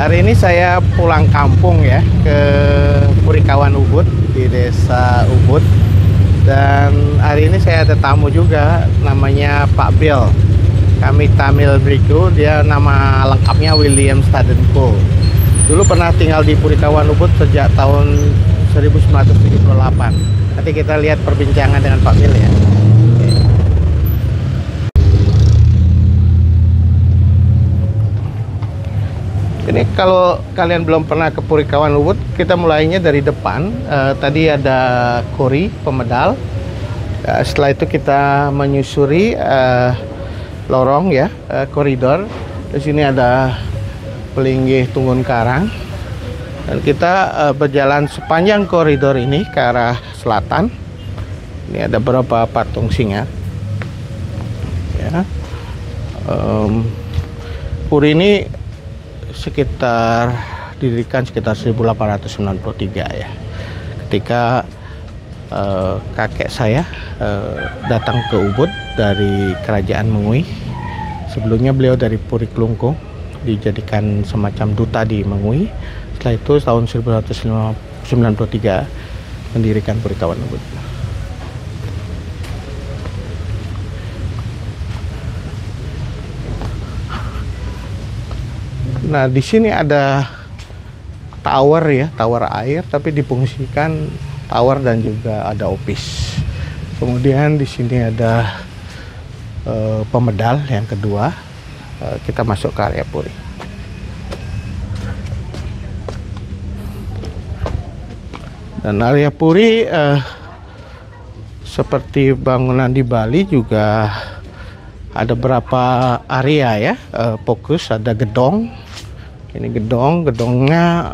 Hari ini saya pulang kampung ya ke Purikawan Ubud di desa Ubud. Dan hari ini saya ada tamu juga, namanya Pak Bill. Kami Tamil Briku, dia nama lengkapnya William Stadenko. Dulu pernah tinggal di Purikawan Ubud sejak tahun 1978. Nanti kita lihat perbincangan dengan Pak Bill ya. Ini kalau kalian belum pernah ke Purikawan Ubud, kita mulainya dari depan. Tadi ada kori pemedal. Setelah itu kita menyusuri lorong ya, koridor. Di sini ada Pelinggih Tunggun Karang. Dan kita berjalan sepanjang koridor ini ke arah selatan. Ini ada beberapa patung singa. Ya. Puri ini didirikan sekitar 1893 ya. Ketika kakek saya datang ke Ubud dari kerajaan Mengui. Sebelumnya beliau dari Puri Kelungkung, dijadikan semacam duta di Mengui. Setelah itu tahun 1993 mendirikan Purikawan Ubud. Nah, di sini ada tower ya, tower air, tapi difungsikan tower dan juga ada office. Kemudian di sini ada pemedal yang kedua. Kita masuk ke area Puri. Dan area Puri seperti bangunan di Bali juga ada beberapa area ya, fokus ada gedong. Ini gedongnya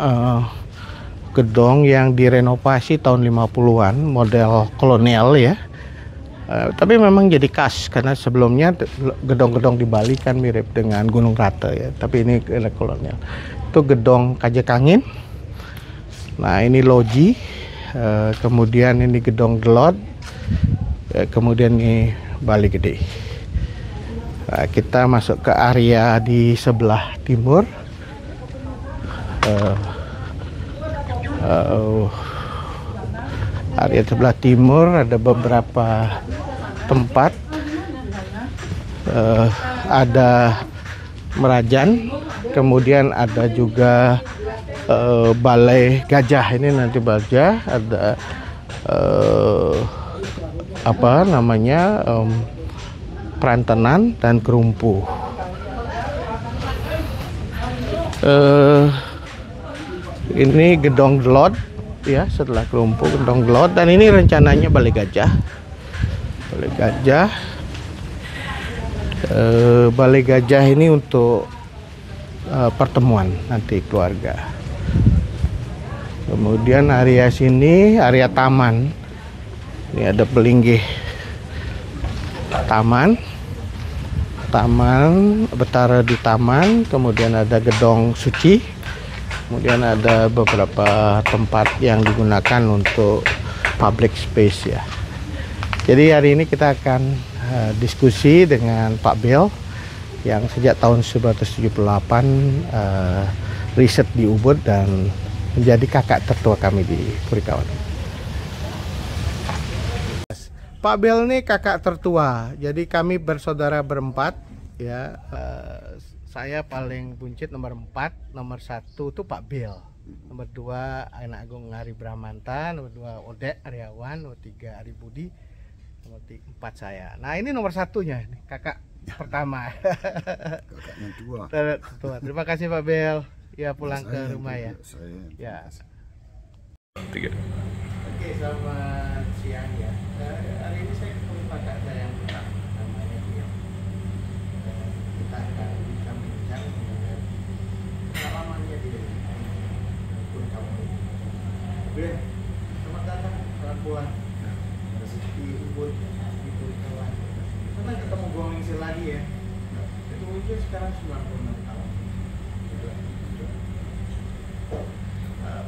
gedong yang direnovasi tahun 50-an, model kolonial ya. Tapi memang jadi khas karena sebelumnya gedong-gedong di Bali kan mirip dengan Gunung Rate ya, tapi ini kolonial. Itu gedong Kajek Angin. Nah, ini loji. Kemudian ini gedong Delot. Kemudian ini Bali Gede. Nah, kita masuk ke area di sebelah timur. Area sebelah timur ada beberapa tempat. Ada Merajan, kemudian ada juga Balai Gajah. Ini nanti Baja ada apa namanya, Perantenan dan Kerumpu. Ini gedong Delot ya, setelah Kerumpu gedong Delot, dan ini rencananya Balai Gajah. Balai Gajah. Balai Gajah ini untuk pertemuan nanti keluarga. Kemudian area sini area taman. Ini ada Pelinggih Taman. Betara di taman. Kemudian ada gedong suci. Kemudian ada beberapa tempat yang digunakan untuk public space ya. Jadi hari ini kita akan diskusi dengan Pak Bill yang sejak tahun 1978 riset di Ubud dan menjadi kakak tertua kami di Purikawan. Pak Bill ini kakak tertua, jadi kami bersaudara berempat ya. Saya paling buncit nomor 4, nomor 1 itu Pak Bill, nomor 2 Anak Agung Hari Bramanta, nomor 2 Odek Aryawan, nomor 3 Ari Budi, nomor 4 saya. Nah, ini nomor satunya, kakak pertama. Kakaknya tua. Terima kasih Pak Bill. Ya, pulang ke rumah ya. Ya. 3. Oke, selamat siang ya. Hari ini saya ketemu kakak saya yang pertama, namanya Bill. Kita akan bincang-bincang mengenai pengalamannya di Purikawan. Bill, selamat datang, selamat pulang di Ubud, di Purikawan. Senang ketemu Bung Ningsih lagi ya. Itu usia sekarang 96 tahun.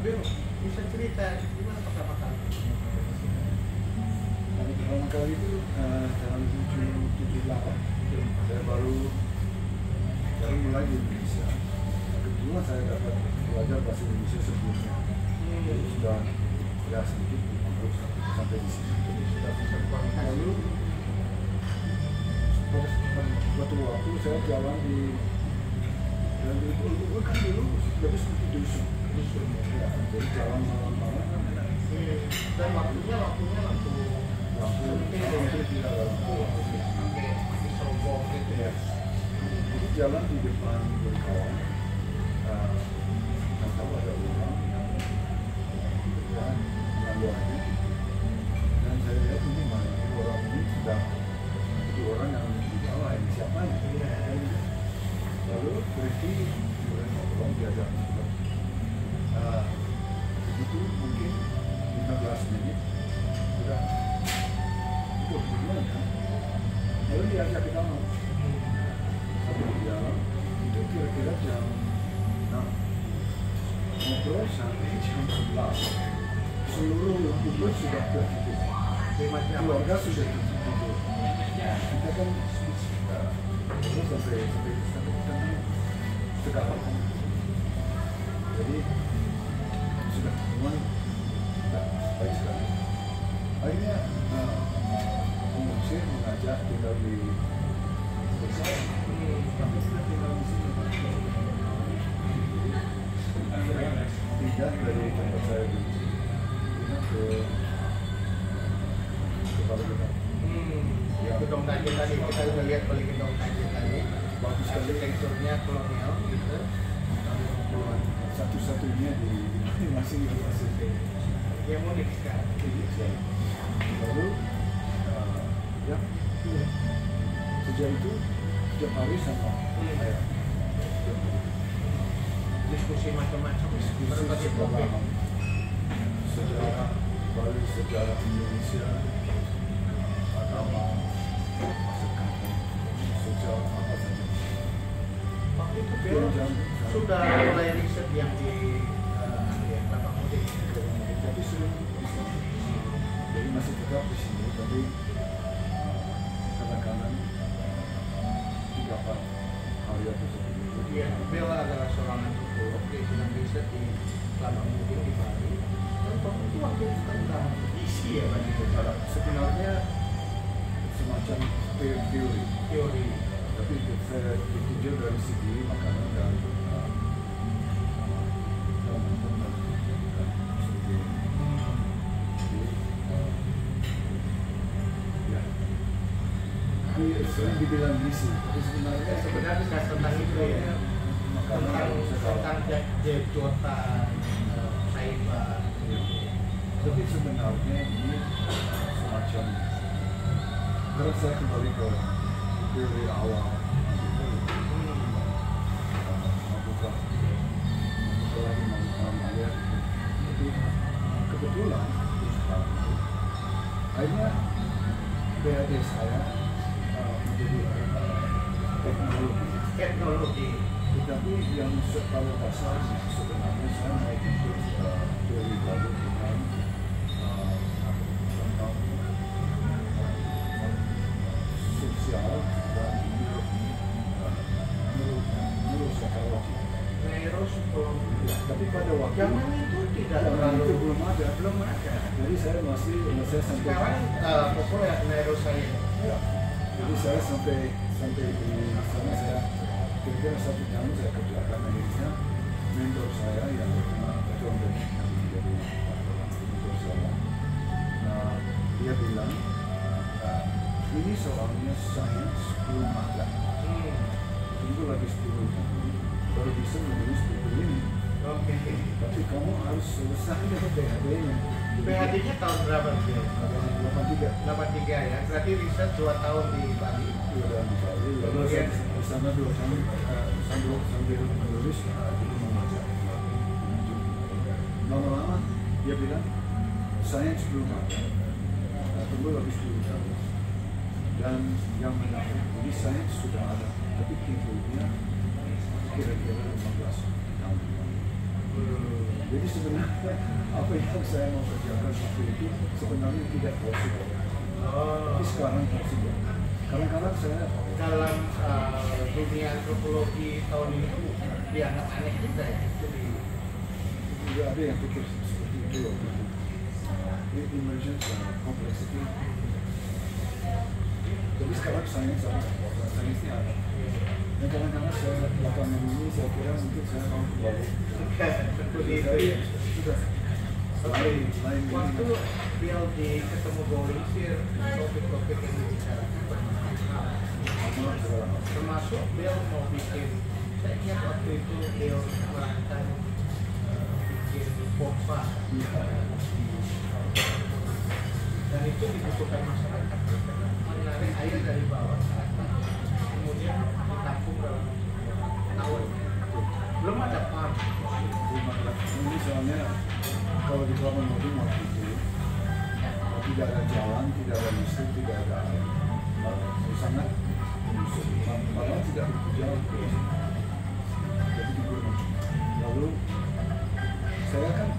Bill, bisa cerita gimana pertama kali? Pertama kali itu tahun 78 saya baru mulai di Indonesia. kedua saya dapat belajar bahasa Indonesia sebelumnya. Jadi sudah ya sedikit harus sampai di sini. Jadi sudah bisa dipakai. Lalu suatu waktu saya jalan di itu kan dulu jadi seperti dusun. Ya, jadi jalan malam-malam. Dan waktunya lampu tidak ada lampu. sombong gitu ya. Jadi jalan di depan berkawan. Nggak tahu ada orang yang mengambilnya. Dan saya lihat ini orang ini sudah itu orang yang di bawah ini siapa ya? Lalu berhenti kemudian ngobrol diajak ngobrol. Begitu mungkin 15 menit sudah itu gimana ya? Lalu diajak kita sambil di dalam itu kira-kira jam 6 ngobrol sampai jam 11 seluruh kubur sudah tertutup, keluarga sudah tertutup. Kita kan terus sampai sekarang. Jadi sudah teman baik sekali. Akhirnya saya mengajak tinggal di desa, tapi kita tinggal di sini. Pindah dari tempat saya dulu, pindah ke Palembang. Ya, gedung kayu tadi kita udah lihat balik gedung kayu tadi. Bagus sekali. Arsitekturnya kolonial gitu. Satu-satunya di masih di masih. Yang unik sekali. Lalu ya sejak itu setiap hari sama ayah Diskusi macam-macam. Berbagai topik. sejarah Bali, sejarah Indonesia, agama, masa kampung, sosial apa saja. Waktu itu Bill sudah mulai riset yang di Kelapa Mudik. Tapi sering di sini, jadi masih tetap di sini, tapi kadang-kadang 3-4 hari atau seperti itu. Iya, Bill adalah seorang antropolog, dia sedang riset di Kelapa Mudik di Bali. Dan waktu itu tentang isi ya Pak itu. Sebenarnya semacam teori, tapi saya ditinjau dari segi makanan dan sering dibilang misi, tapi sebenarnya tentang itu ya, tentang jejota Saiba. Tapi sebenarnya ini semacam karena saya kembali ke teori awal apakah lagi melihat tapi kebetulan akhirnya PhD saya menjadi teknologi, tetapi yang pada dasarnya sebenarnya saya mau ikut teori baru tentang sosial dan neuropsikologi. Ya, tapi pada waktu Zaman itu tidak zaman terlalu itu belum ada. Jadi saya sampai sekarang populer neuroscience. ya. Jadi saya sampai di sana saya kira-kira 1 tahun saya kerjakan akhirnya mentor saya yang John Bennett yang menjadi mentor saya. Nah, dia bilang ini soalnya sains belum ada. Tunggu lagi 10 tahun baru bisa menulis buku ini. Oke. Tapi kamu harus selesai dengan PhD-nya. PhD-nya tahun berapa sih? 83. 83 ya. Berarti riset 2 tahun di Bali. Udah di Bali, lalu Kemudian di sana 2 tahun sambil menulis, jadi mengajar. Lama-lama dia bilang sains belum ada. Tunggu lagi 10 tahun. Dan yang menarik ini sains sudah ada, tapi timbulnya kira-kira 15 tahun. Jadi sebenarnya apa yang saya mau kerjakan waktu itu sebenarnya tidak possible. Tapi sekarang possible. Kadang-kadang saya dalam dunia antropologi tahun ini dianggap aneh juga ya itu di juga ada yang pikir seperti itu waktu itu. Ini emergence complexity. Tapi sekarang sains ini ada. Dan kadang-kadang saya belakangan ini saya kira mungkin saya mau kembali. Jadi sudah lain waktu Bill di ketemu Bowie sih topik-topik yang dibicarakan termasuk Bill mau bikin, saya ingat waktu itu Bill merancang bikin pompa dan itu dibutuhkan masyarakat menarik air dari bawah ke atas kemudian ditampung dalam tahun belum ada pump. Ini soalnya kalau di Kelapa Gading waktu itu tidak ada jalan, tidak ada listrik, tidak ada air, sangat menyusut. Malah tidak berjalan ke sini. Jadi di gunung. Lalu saya kan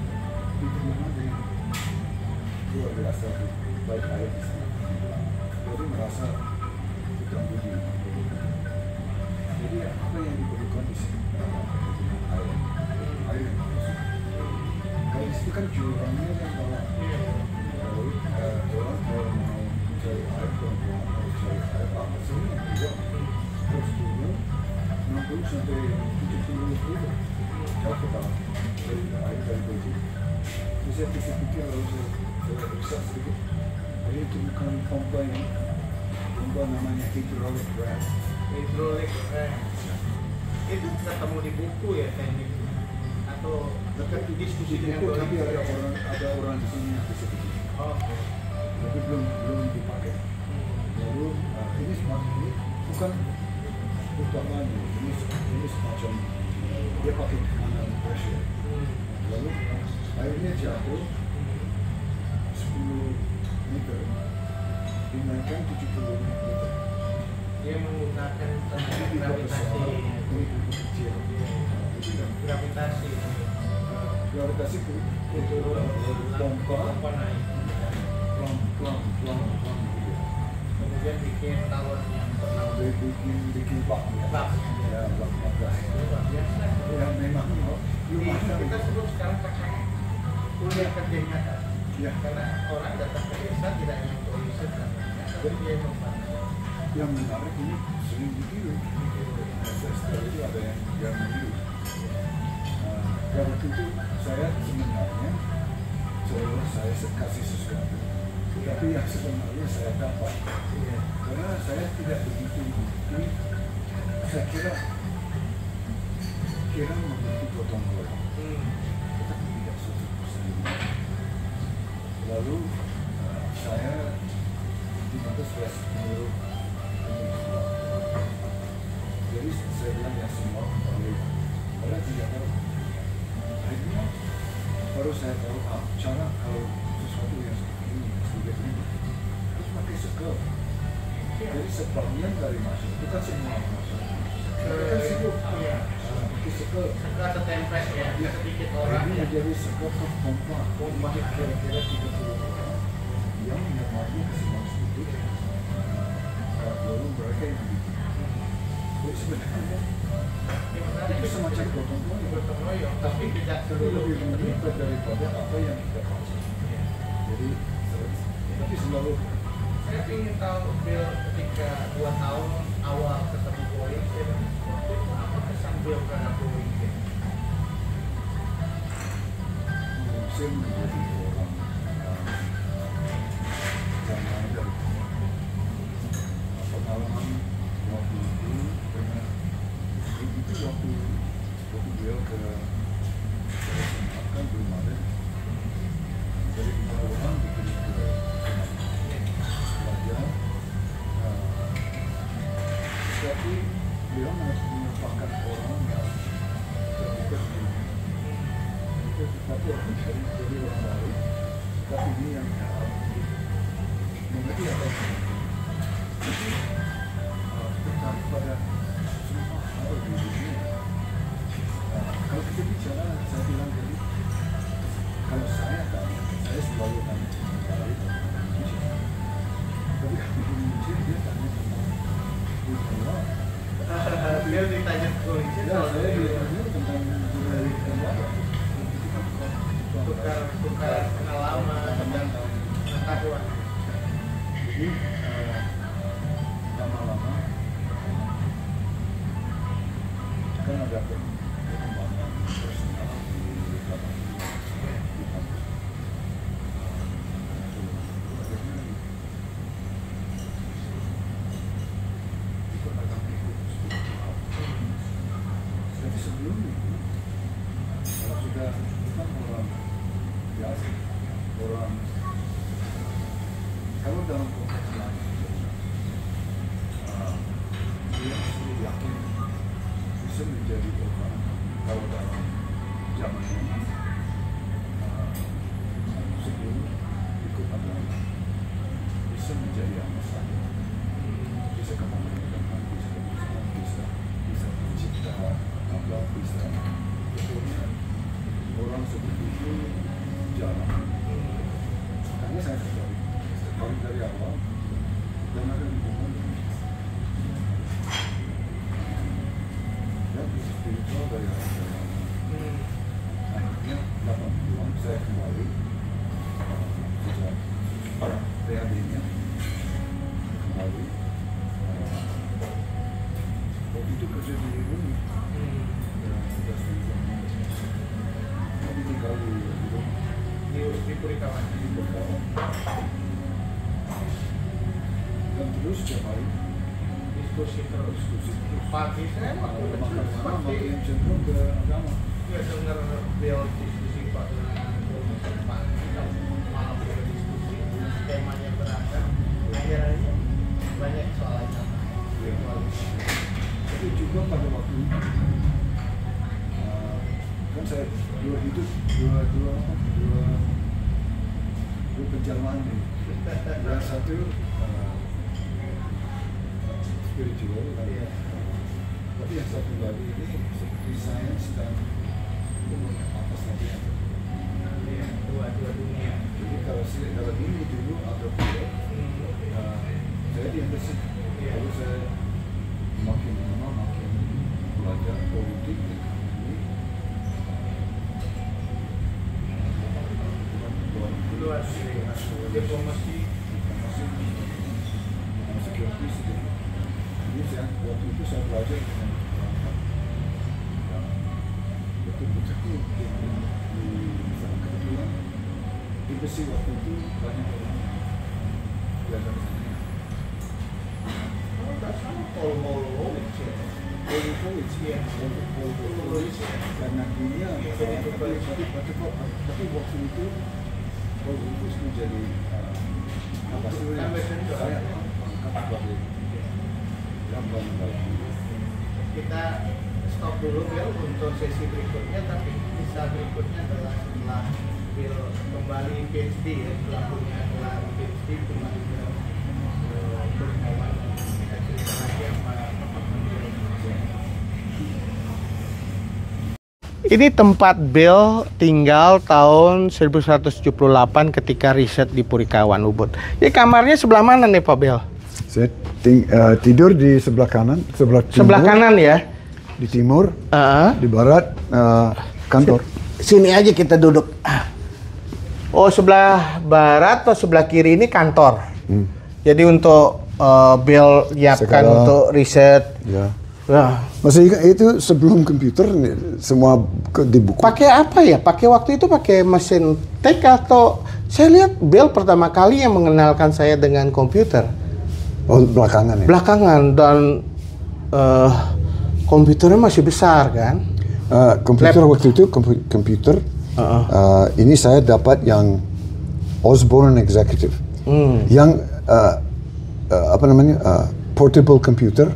diterima dengan luar biasa baik air di sana. Jadi merasa diganggu di jadi apa yang diperlukan di sini? Air. Air. Kalau di situ kan jurangnya kan kalau orang kalau mau mencari air, perempuan mau mencari air apa sih yang juga terus turun 60 sampai 70 liter jauh ke bawah dari air dari baju. Terus saya pikir lalu saya periksa sedikit. Jadi itu bukan pompa ini, pompa namanya hydraulic ram. Hydraulic ram. Itu ketemu di buku ya teknik atau dekat diskusi dengan tapi ada orang di sini yang bisa bikin. Oh, Tapi belum dipakai. Lalu ini bukan utamanya, ini semacam dia pakai tekanan pressure. Lalu airnya jatuh 10 meter, dinaikkan 70 meter. dia menggunakan tenaga Ini tidak besar, gravitasi. ini kecil. Gravitasi. Gravitasi itu pompa Pompa naik. pelan gitu. Kemudian bikin tower yang pernah Bikin bak ya. bak. Ya, bak gas. Luar biasa. Ya memang lumayan. Kita sebelum sekarang pakai kuliah kerja nyata. Ya. Karena orang datang ke desa tidak hanya untuk riset dan tapi dia membantu. Yang menarik ini sering ditiru. Setelah itu ada yang meniru. Waktu itu saya sebenarnya saya kasih sesuatu, tapi yang sebenarnya saya dapat. Karena saya tidak begitu bukti. Saya kira memiliki gotong royong, tetapi tidak 100%. Lalu saya dimana saya menurut jadi saya bilang ya semua kembali karena tidak tahu akhirnya baru saya tahu cara kalau sesuatu yang seperti ini seperti ini harus pakai sekel. Jadi sebagian dari masyarakat itu kan semua masyarakat kan sibuk pakai sekel. Setelah tempes ya, sedikit orang Ini ya. menjadi sekel ke pompa kira-kira 30 orang yang namanya semua sedikit. Lalu mereka yang bikin. Jadi sebenarnya itu semacam gotong royong. Gotong royong, tapi tidak Tapi lebih rumit daripada apa yang kita baca. Jadi, tapi selalu saya ingin tahu Bill ketika 2 tahun awal ketemu Boeing, saya bilang, waktu itu apa kesan Bill terhadap Boeing? saya menjadi orang yang ada pengalaman waktu itu dengan itu waktu beliau ke kan belum ada dari 5 orang dikirim ke pelajar tapi beliau merupakan orang yang terbuka tapi orang dari orang baru tapi ini yang mengerti apa jadi tertarik pada semua hal di dunia. Kalau kita bicara saya bilang tadi kalau saya tanya saya selalu tanya tentang Bali dan Indonesia tapi kalau di Indonesia dia tanya tentang Pulau. Bill ditanya Boeing, Ya, saya ditanya tukar pengalaman dan pengetahuan. Jadi lama-lama kan ada perkembangan personal di kampus. Jadi sebelum itu, kalau sudah bukan orang biasa, orang kalau dalam konteks lain, dia sudah yakin bisa menjadi orang kalau dalam zaman ini sebelum ikut agama bisa menjadi anak saya, bisa kemana-mana, bisa mencipta apa bisa betulnya orang seperti itu jarang. Karena saya ketahui dari awal dan ada hubungan dan spiritual dari awal. Akhirnya 80-an saya kembali sejak PAD-nya kembali. Waktu itu kerja di rumah. Di Purikawan. Dan terus setiap hari Diskusi terus. Pagi saya waktu kecil makin cenderung ke agama. ya dengar beliau diskusi Pak dengan Pak malam diskusi temanya beragam. Akhirnya banyak soal agama. Tapi juga pada waktu itu kan saya dua hidup dua perjalanan nih. Yang satu spiritual, tapi yang satu lagi ini seperti sains dan apa saja. Dua dunia. Jadi kalau ini dulu ada beliau, saya diambil lalu saya makin lama makin belajar politik ekonomi. Luas diplomasi security sedikit. Jadi waktu itu saya belajar dengan betul-betul di sana kebetulan di besi waktu itu banyak orang belajar di sana. Karena dunia tapi waktu itu Polbus menjadi ambassador yang saya angkat sebagai gambaran baik. Kita stop dulu Bill untuk sesi berikutnya, tapi bisa berikutnya adalah setelah Bill kembali PhD ya, setelah punya gelar PhD kembali ke Purikawan. Kita cerita lagi apa Ini tempat Bill tinggal tahun 1178 ketika riset di Purikawan Ubud. Ini kamarnya sebelah mana nih Pak Bill? Saya tidur di sebelah kanan, sebelah timur. Sebelah kanan ya? Di timur, di barat kantor. Sini aja kita duduk. Oh, sebelah barat atau sebelah kiri ini kantor. Jadi untuk Bill nyiapkan untuk riset. Ya. Nah, Masih ingat itu sebelum komputer semua di buku. pakai apa ya? Pakai waktu itu pakai mesin tik atau saya lihat Bill pertama kali yang mengenalkan saya dengan komputer. Oh, belakangan ya. Belakangan dan komputernya masih besar kan? Komputer waktu itu komputer. Ini saya dapat yang Osborne Executive. Yang apa namanya? Portable computer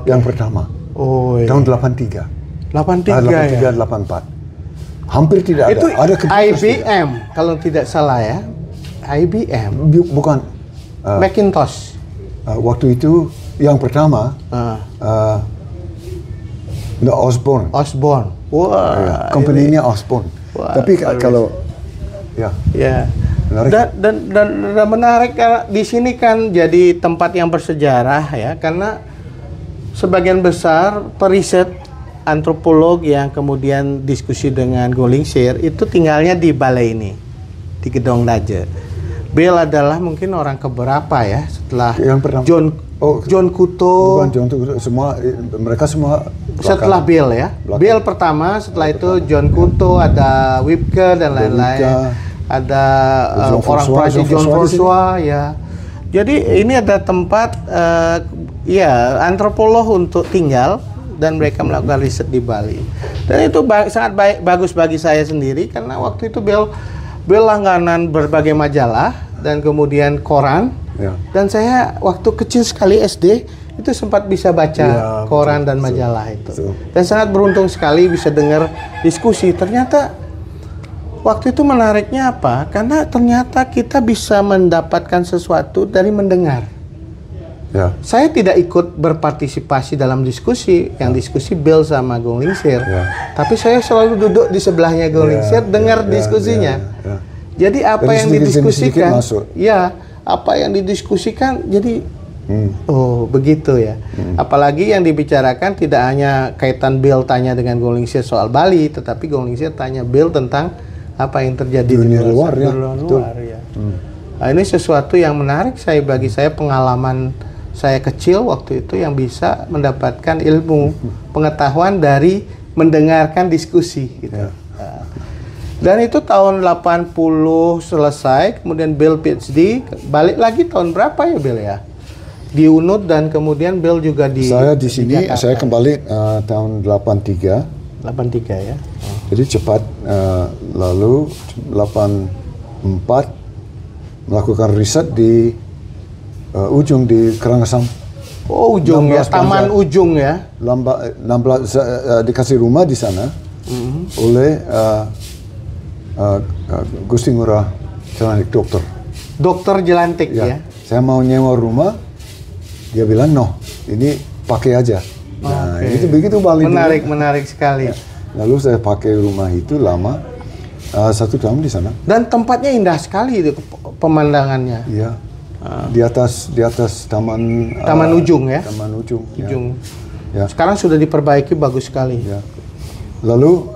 yang pertama. Oh, iya. Tahun 83. 83 ya. 84. Hampir tidak Itu ada. Ada IBM kalau tidak salah ya. IBM. Bukan. Macintosh. Waktu itu yang pertama Osborne. Osborne. Wah. Company-nya Osborne. Wah, tapi kalau ya. Ya. Menarik. Dan menarik karena di sini kan jadi tempat yang bersejarah ya, karena sebagian besar periset antropolog yang kemudian diskusi dengan Golingshir itu tinggalnya di balai ini, di Gedong Daje. Bill adalah mungkin orang keberapa ya setelah Yang pertama. John Kuto. Bukan John Kuto, mereka semua Setelah Bill ya. Belakang. Bill pertama, setelah itu John Kuto, ada Wipke dan lain-lain. Ada orang Prancis, John François ya. Jadi ini ada tempat ya antropolog untuk tinggal dan mereka melakukan riset di Bali. Dan itu sangat bagus bagi saya sendiri karena waktu itu Bill langganan berbagai majalah dan kemudian koran. Ya. Dan saya waktu kecil sekali SD itu sempat bisa baca ya, koran betul, dan majalah itu. betul. Dan sangat beruntung sekali bisa dengar diskusi. Ternyata waktu itu menariknya apa? Karena ternyata kita bisa mendapatkan sesuatu dari mendengar. Ya. Saya tidak ikut berpartisipasi dalam diskusi, yang diskusi Bill sama Golingshir. Ya. Tapi saya selalu duduk di sebelahnya Golingshir, dengar diskusinya. Ya. Jadi apa Jadi yang sedikit didiskusikan, masuk. ya apa yang didiskusikan, jadi oh begitu ya. Apalagi yang dibicarakan tidak hanya kaitan Bill tanya dengan Golingshir soal Bali, tetapi Golingshir tanya Bill tentang apa yang terjadi di Dunia luar, ya. luar ya. Nah, ini sesuatu yang menarik bagi saya pengalaman saya kecil waktu itu yang bisa mendapatkan ilmu pengetahuan dari mendengarkan diskusi gitu. Ya. Nah, dan itu tahun 80 selesai, kemudian Bill PhD, balik lagi tahun berapa ya Bill ya? Di UNUD dan kemudian Bill juga Saya di sini, Jakarta. saya kembali tahun 83. 83 ya. Jadi cepat, lalu 84 melakukan riset di Ujung di Karangasem. Oh, Ujung ya, 16 Taman Banjar. Ujung ya. 16 dikasih rumah di sana oleh Gusti Ngurah Jelantik dokter. Dokter Jelantik ya. Saya mau nyewa rumah, dia bilang no, ini pakai aja. Nah, Oke. itu begitu Bali. Menarik sekali. Lalu saya pakai rumah itu lama, 1 tahun di sana. Dan tempatnya indah sekali itu pemandangannya. Iya. Di atas taman Ujung ya. Taman Ujung. Ujung. Ya. Sekarang sudah diperbaiki bagus sekali. Ya. Lalu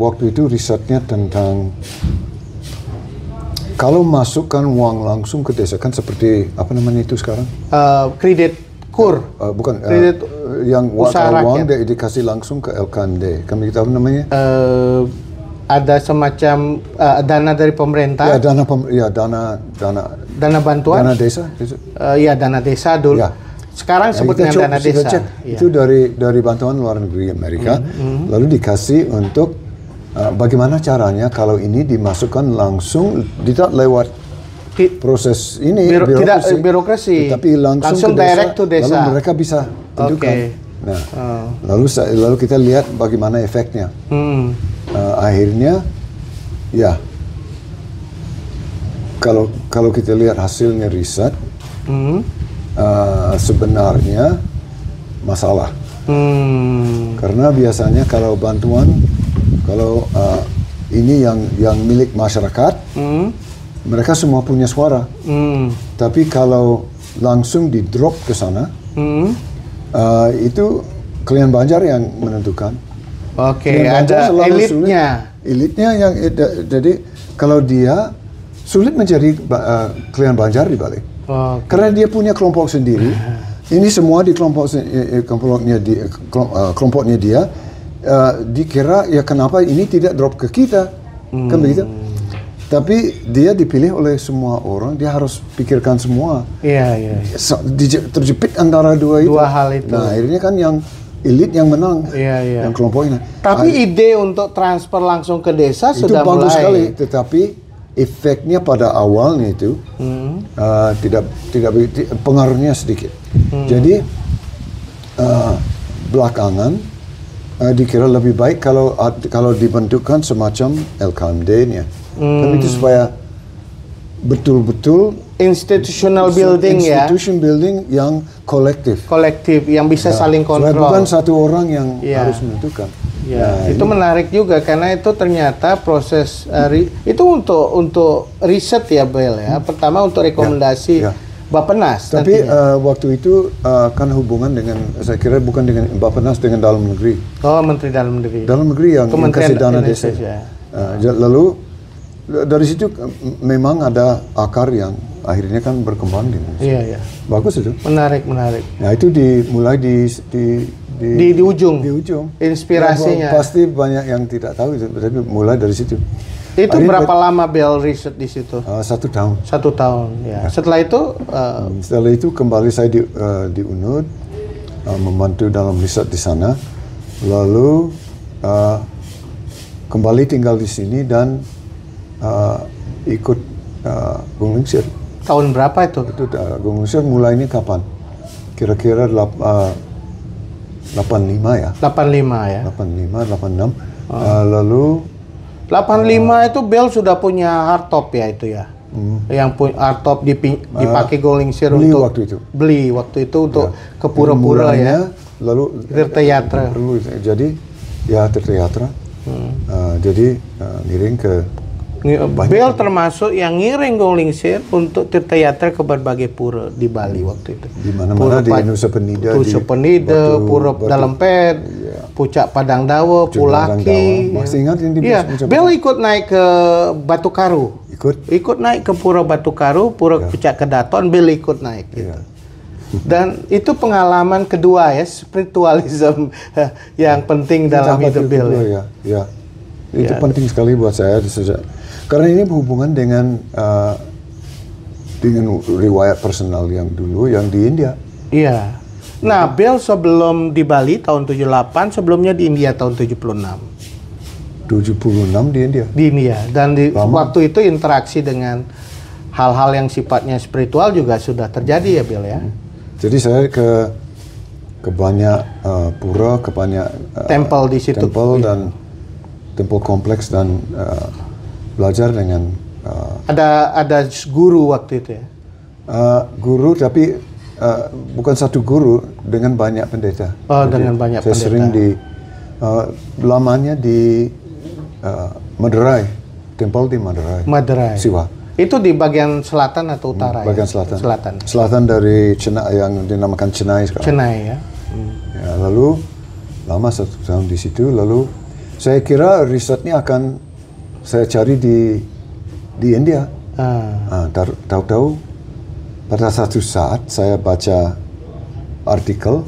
waktu itu risetnya tentang kalau masukkan uang langsung ke desa, kan seperti apa namanya itu sekarang? Kredit kur. Bukan Kredit yang usaha uang rakyat. dikasih langsung ke LKMD. Kami tahu namanya? Ada semacam dana dari pemerintah. Ya Dana bantuan. dana desa. Ya dana desa dulu. Ya. Sekarang sebutnya Kita dana kita desa. cek. Ya. Itu dari bantuan luar negeri Amerika, lalu dikasih untuk bagaimana caranya kalau ini dimasukkan langsung, tidak lewat proses ini Tidak birokrasi. tapi langsung ke desa, direct to desa. lalu mereka bisa tentukan. Oke. Nah, lalu kita lihat bagaimana efeknya. Akhirnya, ya, kalau kita lihat hasilnya riset, sebenarnya masalah. Karena biasanya kalau bantuan, kalau ini yang milik masyarakat, mereka semua punya suara. Tapi kalau langsung di drop ke sana, itu klien Banjar yang menentukan. Oke, Klien Banjar ada selalu elitnya. Elitnya yang jadi kalau dia sulit menjadi klien Banjar di Bali. Oke. Karena dia punya kelompok sendiri. Ini semua di kelompoknya dia dikira ya kenapa ini tidak drop ke kita, kan begitu. Tapi dia dipilih oleh semua orang, dia harus pikirkan semua. Iya. Terjepit antara dua hal itu. Nah, akhirnya kan yang elit yang menang, Iya. yang kelompok ini. Tapi ide untuk transfer langsung ke desa Itu sudah bagus mulai. sekali, tetapi efeknya pada awalnya itu tidak pengaruhnya sedikit. Jadi belakangan dikira lebih baik kalau dibentukkan semacam LKMD-nya. Kan itu supaya betul-betul Institutional building ya. institution building yang kolektif. Kolektif yang bisa saling Supaya kontrol. bukan satu orang yang Ya. harus menentukan. Ya, Nah, itu ini- menarik juga karena itu ternyata proses itu untuk riset ya Bel ya. Pertama untuk rekomendasi Ya. Bappenas. Tapi nantinya. waktu itu kan hubungan dengan, saya kira bukan dengan Bappenas, dengan dalam negeri. Oh, Menteri Dalam Negeri. Dalam negeri yang Kementerian kasih dana desa. Indonesia. Lalu dari situ memang ada akar yang akhirnya kan berkembang di Indonesia. Iya, iya. Bagus itu. Menarik. Nah itu dimulai di Di ujung. Inspirasinya. Ya, pasti banyak yang tidak tahu itu, tapi mulai dari situ. Itu berapa lama Bell riset di situ? 1 tahun. 1 tahun, ya. Setelah itu, Setelah itu kembali saya di UNUD, membantu dalam riset di sana. Lalu kembali tinggal di sini dan ikut Gung Lingsir. tahun berapa itu? Itu Gung Lingsir mulainya kapan? Kira-kira 85 ya. 85 ya. 85, 86. Lalu 85 itu Bell sudah punya hardtop ya itu ya. Yang punya hardtop dipakai Gung Lingsir beli untuk waktu itu. Beli waktu itu untuk ke pura-pura ya. Lalu Tirtayatra. perlu jadi ya Tirtayatra. Jadi ngiring ke Bell termasuk yang ngiring Gung Lingsir untuk Tirtayatra ke berbagai pura di Bali waktu itu. di mana-mana di Nusa Penida, Nusa Penida, Pura Dalempet, Pucak Padang Dawa, Pulaki. Masih ingat yang di Iya, Nusa Bell ikut naik ke Batu Karu. Ikut naik ke Pura Batu Karu, Pura Pucak Kedaton, Bell ikut naik gitu. Dan itu pengalaman kedua ya, spiritualism yang penting dalam hidup Bell. Ya. Itu penting sekali buat saya sejak karena ini berhubungan dengan riwayat personal yang dulu yang di India. Iya. Nah, Bell sebelum di Bali tahun 78, sebelumnya di India tahun 76. 76 di India. Di India. Dan waktu itu interaksi dengan hal-hal yang sifatnya spiritual juga sudah terjadi ya, Bell ya. Jadi saya ke banyak pura, ke banyak tempel di situ. Tempel dan tempel kompleks dan belajar dengan ada guru waktu itu ya. Guru tapi bukan satu guru dengan banyak pendeta. Oh, dengan banyak saya pendeta. sering lamanya di Madurai, tempel di Madurai. Siwa. Itu di bagian selatan atau utara? Bagian ya? selatan. Selatan dari Chennai yang dinamakan Chennai sekarang. Chennai ya. Ya, lalu lama 1 tahun di situ. Lalu saya kira risetnya akan saya cari di India. Tahu-tahu pada satu saat saya baca artikel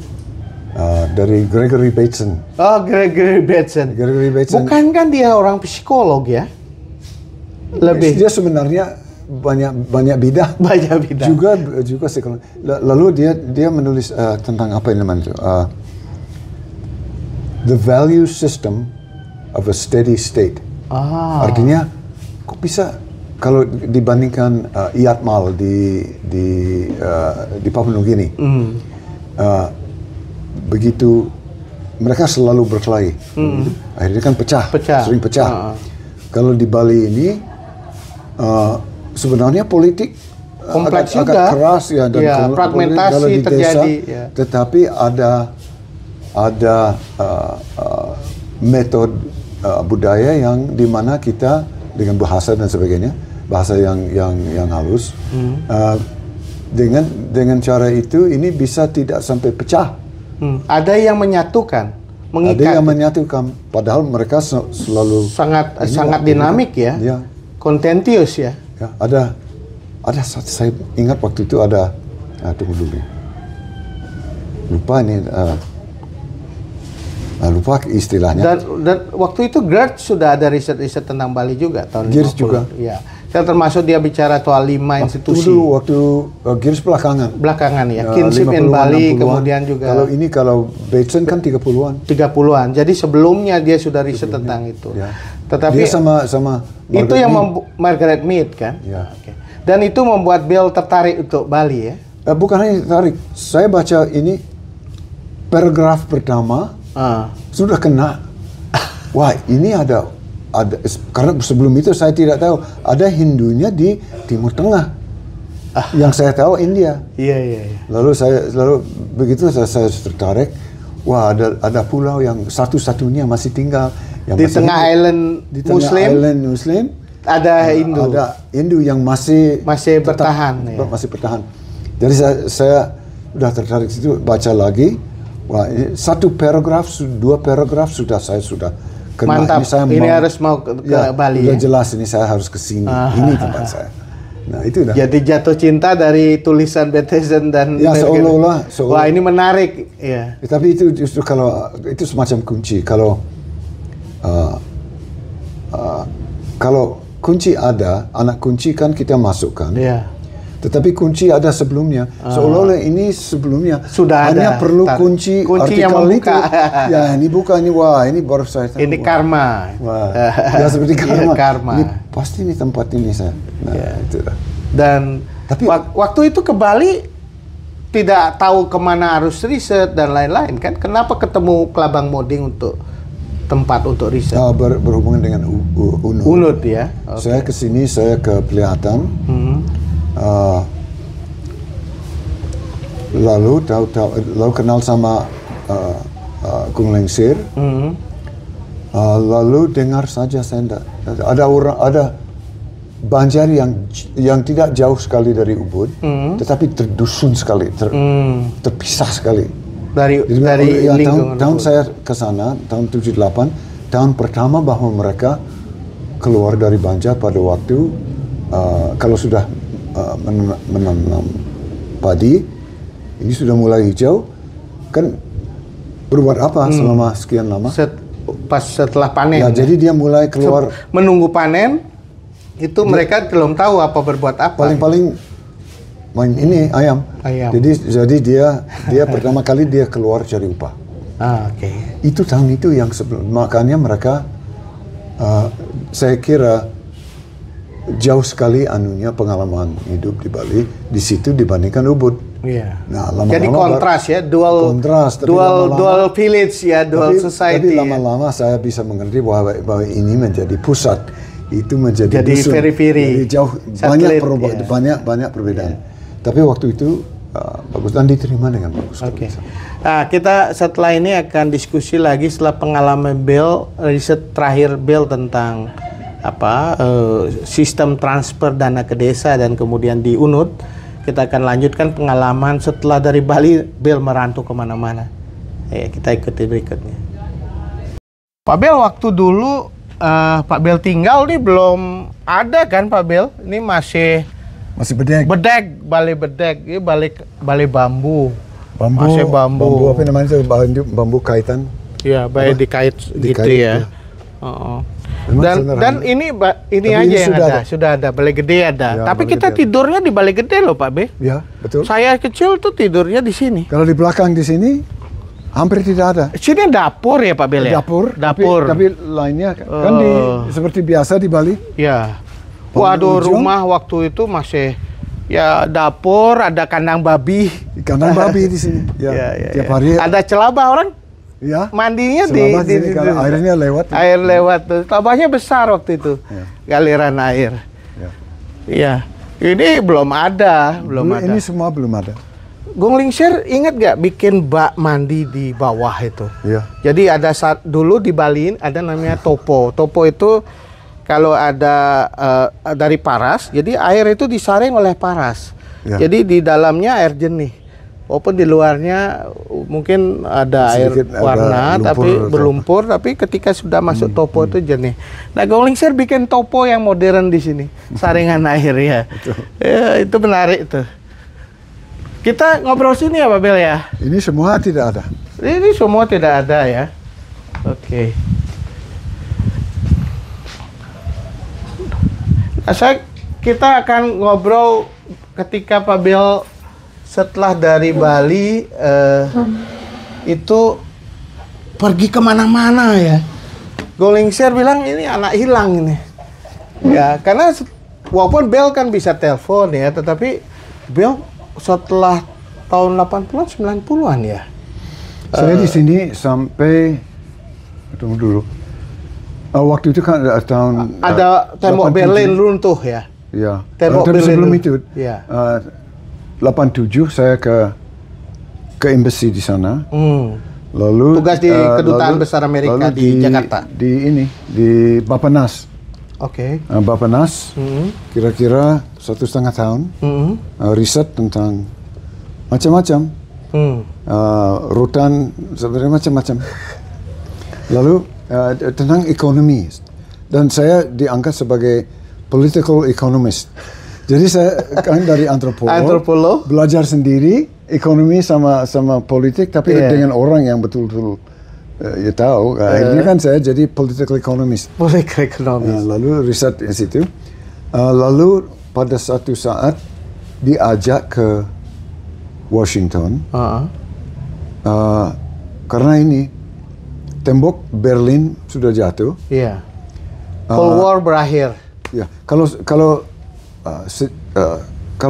dari Gregory Bateson. Oh, Gregory Bateson. Bukan kan dia orang psikolog ya? Lebih. Dia sebenarnya banyak bidang. Banyak bidang. Juga psikolog. Lalu dia menulis tentang apa yang namanya itu? The value system of a steady state. Artinya, kok bisa kalau dibandingkan Iatmal di Papua Nugini, begitu mereka selalu berkelahi, akhirnya kan sering pecah. Kalau di Bali ini sebenarnya politik kompleks agak keras ya, dan fragmentasi kalau di terjadi. Desa, tetapi ada metode budaya yang dimana kita dengan bahasa dan sebagainya, bahasa yang halus, dengan cara itu ini bisa tidak sampai pecah. Ada yang menyatukan, mengikat. Ada yang menyatukan, padahal mereka selalu sangat dinamik ya, kontentius ya. Ada saya ingat waktu itu ada, tunggu dulu, lupa ini. Lupa istilahnya. Dan waktu itu Gert sudah ada riset-riset tentang Bali juga tahun 50. Girs juga. Ya. Saya termasuk dia bicara soal 5 institusi. Waktu Girs belakangan. Belakangan ya. Kinship in Bali, kemudian juga. Kalau Bateson kan 30-an. 30-an. Jadi sebelumnya dia sudah riset tentang itu. Ya. Tetapi dia sama itu yang Margaret Mead kan. Ya. Okay. Dan itu membuat Bell tertarik untuk Bali ya. Bukan hanya tertarik. Saya baca ini paragraf pertama. Sudah kena. Wah, ini ada karena sebelum itu saya tidak tahu ada Hindunya di Timur Tengah. Yang saya tahu India. Iya. Lalu begitu saya tertarik. Wah, ada pulau yang satu-satunya masih tinggal yang di tengah island Muslim. Ada Hindu. Ada Hindu yang masih bertahan. Masih bertahan. Jadi saya udah tertarik situ, baca lagi. Wah, satu paragraf, dua paragraf saya sudah kena. Mantap. Ini harus mau ke Bali. Udah jelas ini saya harus ke sini. Ini tempat saya. Nah, itu dah. Jadi jatuh cinta dari tulisan Beethoven dan ya seolah-olah. Wah, ini menarik. Ya. Tapi itu justru kalau itu semacam kunci. Kalau kunci ada, anak kunci kan kita masukkan. Ya. Tetapi kunci ada sebelumnya. Seolah-olah ini sebelumnya sudah hanya ada. perlu kunci artikel yang membuka. itu. Ya, ini buka ini. Wah, ini baru saya tahu. Ini karma. Wah. Ya seperti karma. Karma. Ini pasti ini tempat ini saya. Nah, itu dah. Dan tapi waktu itu ke Bali tidak tahu kemana harus riset dan lain-lain kan? Kenapa ketemu Kelabang Moding untuk tempat untuk riset? Berhubungan dengan UNUD. UNUD ya. Okay. Saya ke sini, saya ke Pelihatan. Lalu kenal sama Gung Lengsir. Lalu dengar saja saya ada Banjar yang tidak jauh sekali dari Ubud, tetapi terdusun sekali, terpisah sekali. Dari tahun saya ke sana, tahun 78, tahun pertama bahwa mereka keluar dari Banjar pada waktu kalau sudah menanam padi, ini sudah mulai hijau, kan berbuat apa selama sekian lama? Setelah panen. Ya, jadi dia mulai keluar. Menunggu panen. Itu mereka belum tahu apa berbuat apa. Paling main ini ayam. Jadi dia pertama kali dia keluar cari upah. Oke. Itu tahun itu yang sebelum, makanya mereka saya kira jauh sekali pengalaman hidup di Bali di situ dibandingkan Ubud. Iya. Nah, lama-lama jadi kontras ya, dual village ya, dual society. Tapi lama-lama saya bisa mengerti bahwa ini menjadi pusat. Itu menjadi dusun. Jadi jauh banyak perbedaan. Tapi waktu itu bagus dan diterima dengan bagus. Oke. Nah, kita setelah ini akan diskusi lagi setelah pengalaman Bill, riset terakhir Bill tentang sistem transfer dana ke desa dan kemudian di UNUD. Kita akan lanjutkan pengalaman setelah dari Bali Bill merantau kemana-mana. Kita ikuti berikutnya. Pak Bill, waktu dulu Pak Bel tinggal nih belum ada kan Pak Bel? Ini masih bedek. Balai bedek. Ini balai bambu. Masih bambu. Bambu apa namanya itu? Bambu kaitan. Iya, dikait gitu ya. Dan ini aja yang sudah ada. Balai gede ada. Ya, tapi kita tidurnya di balai gede loh Pak Bel. Iya, betul. Saya kecil tuh tidurnya di sini. Kalau di belakang di sini hampir tidak ada. Sini dapur ya Pak Bel ya? Dapur. Tapi lainnya kan seperti biasa di Bali. Ya. Waduh, rumah waktu itu masih ya dapur, ada kandang babi. Kandang babi di sini. Ya, tiap hari. Ada celabah orang. Ya. Mandinya di airnya lewat. Air lewat tuh. Celabahnya besar waktu itu. Ya. Galiran air. Iya. Ini belum ada. Ini semua belum ada. Gung Lengsir ingat gak bikin bak mandi di bawah itu? Iya. Jadi ada dulu di Bali ada namanya topo. Topo itu kalau ada dari paras, jadi air itu disaring oleh paras. Ya. Jadi di dalamnya air jernih. Walaupun di luarnya mungkin ada sedikit air warna, tapi berlumpur. Tapi ketika sudah masuk topo itu jernih. Nah, Gung Lengsir bikin topo yang modern di sini, saringan air ya. Ya, itu menarik tuh. Kita ngobrol sini ya Pak Bel ya? Ini semua tidak ada. Ini semua tidak ada ya? Oke. Kita akan ngobrol ketika Pak Bel setelah dari Bali itu pergi kemana-mana ya. Gung Lengsir bilang ini anak hilang ini. Ya, karena walaupun Bel kan bisa telepon ya, tetapi Bel setelah tahun 80-an, 90-an ya? Saya di sini sampai tunggu dulu. Waktu itu kan ada tahun tembok Berlin runtuh ya? Iya. Tembok Berlin sebelum itu. Ya. 87 saya ke embassy di sana. Lalu tugas di Kedutaan Besar Amerika di Jakarta. Di Bappenas. Oke. Bappenas kira-kira 1,5 tahun riset tentang macam-macam. Rutan sebenarnya macam-macam. Lalu tentang ekonomi, dan saya diangkat sebagai political economist. Jadi saya kan dari antropolog, belajar sendiri ekonomi sama politik, tapi dengan orang yang betul-betul ya tahu. Akhirnya kan saya jadi political economist. Political economist. Lalu riset di situ. Lalu pada satu saat diajak ke Washington. Karena ini tembok Berlin sudah jatuh. Iya. Cold War berakhir. Ya, kalau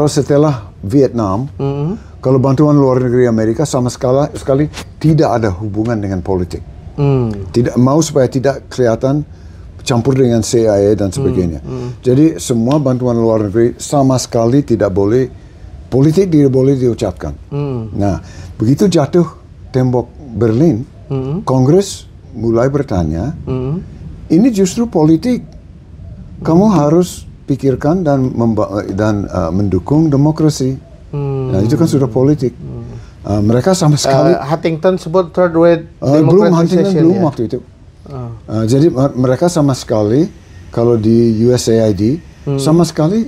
setelah Vietnam, kalau bantuan luar negeri Amerika sama sekali tidak ada hubungan dengan politik. Tidak mau supaya tidak kelihatan campur dengan CIA dan sebagainya. Jadi semua bantuan luar negeri sama sekali tidak boleh, politik tidak boleh diucapkan. Nah, begitu jatuh tembok Berlin, Kongres mulai bertanya, ini justru politik. Kamu harus pikirkan dan mendukung demokrasi. Nah, itu kan sudah politik. Mereka sama sekali Huntington sebut third way Huntington belum waktu itu. Jadi mereka sama sekali kalau di USAID sama sekali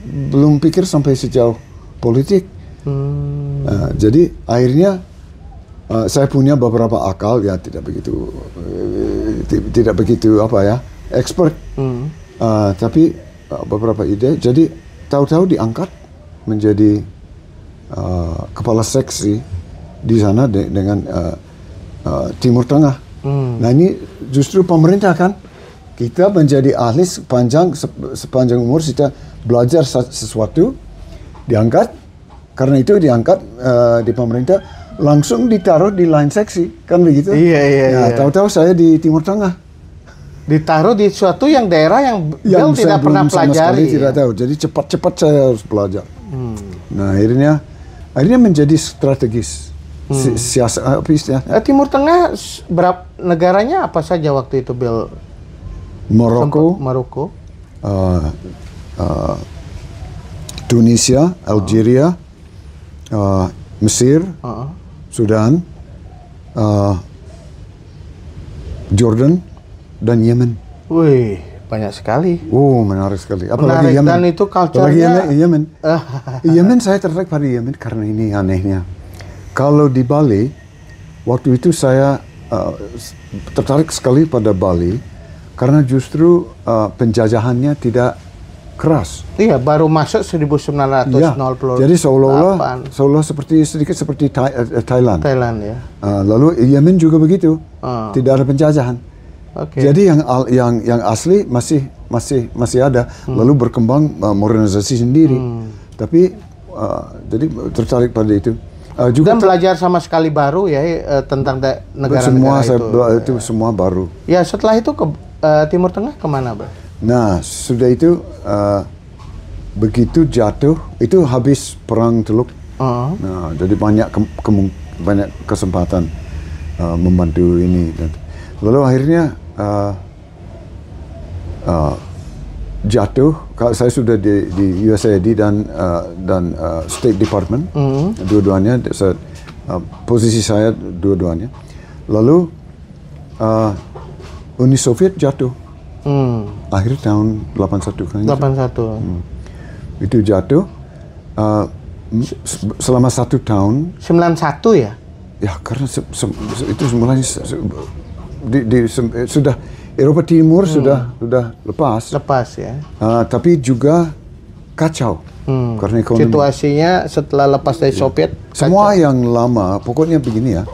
belum pikir sampai sejauh politik. Jadi akhirnya saya punya beberapa akal ya, tidak begitu apa ya, expert. Tapi beberapa ide. Jadi tahu-tahu diangkat menjadi kepala seksi di sana dengan Timur Tengah. Nah, ini justru pemerintah kan, kita menjadi ahli sepanjang umur, kita belajar sesuatu, diangkat. Karena itu diangkat di pemerintah, langsung ditaruh di lain seksi, kan begitu? Iya. Tahu-tahu saya di Timur Tengah. Ditaruh di suatu yang daerah yang Bill tidak pernah pelajari. Tidak tahu. Jadi cepat-cepat saya harus belajar. Nah, akhirnya menjadi strategis. Siasat apa istilahnya? Timur Tengah berapa negaranya apa saja waktu itu, Bill? Maroko, Tunisia, Algeria, Mesir, Sudan, Jordan, dan Yemen. Wih, banyak sekali. Menarik sekali. Apalagi Yemen. Dan itu culture-nya. Yemen. Yemen, saya tertarik pada Yemen karena ini anehnya. Kalau di Bali, waktu itu saya tertarik sekali pada Bali karena justru penjajahannya tidak keras. Iya, baru masuk 1908. Ya, jadi seolah-olah sedikit seperti Thailand. Thailand ya. Lalu Yemen juga begitu, tidak ada penjajahan. Jadi yang asli masih ada, lalu berkembang modernisasi sendiri. Tapi jadi tertarik pada itu. Dan belajar sama sekali baru ya tentang negara-negara itu semua baru. Ya, setelah itu ke Timur Tengah kemana, Bang? Nah, sudah itu begitu jatuh, itu habis perang Teluk. Nah, jadi banyak kesempatan membantu ini. Lalu akhirnya jatuh. Saya sudah di USAID dan State Department, dua-duanya. Posisi saya dua-duanya. Lalu Uni Soviet jatuh. Akhir tahun 81 kan. 81. Itu jatuh selama 1 tahun. 91 ya? Ya, karena itu mulai sudah Eropa Timur sudah lepas. Lepas ya. Tapi juga kacau karena ekonomi. Situasinya setelah lepas dari Soviet. Semua yang lama, pokoknya begini ya.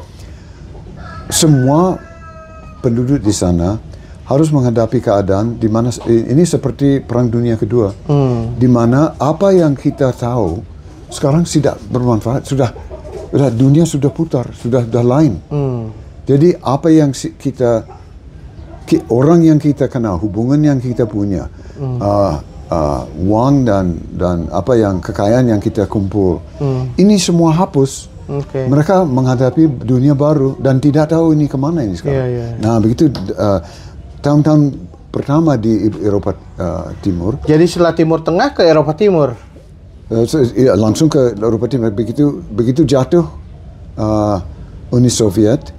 Semua penduduk di sana harus menghadapi keadaan di mana ini seperti Perang Dunia Kedua, di mana apa yang kita tahu sekarang tidak bermanfaat. Sudah dunia sudah putar, sudah lain. Jadi apa yang orang yang kita kenal, hubungan yang kita punya, uang dan apa yang kekayaan yang kita kumpul, ini semua hapus. Mereka menghadapi dunia baru dan tidak tahu ini kemana ini sekarang. Nah, begitu tahun-tahun pertama di Eropa Timur. Jadi setelah Timur Tengah ke Eropa Timur. Ya, langsung ke Eropa Timur. Begitu jatuh Uni Soviet,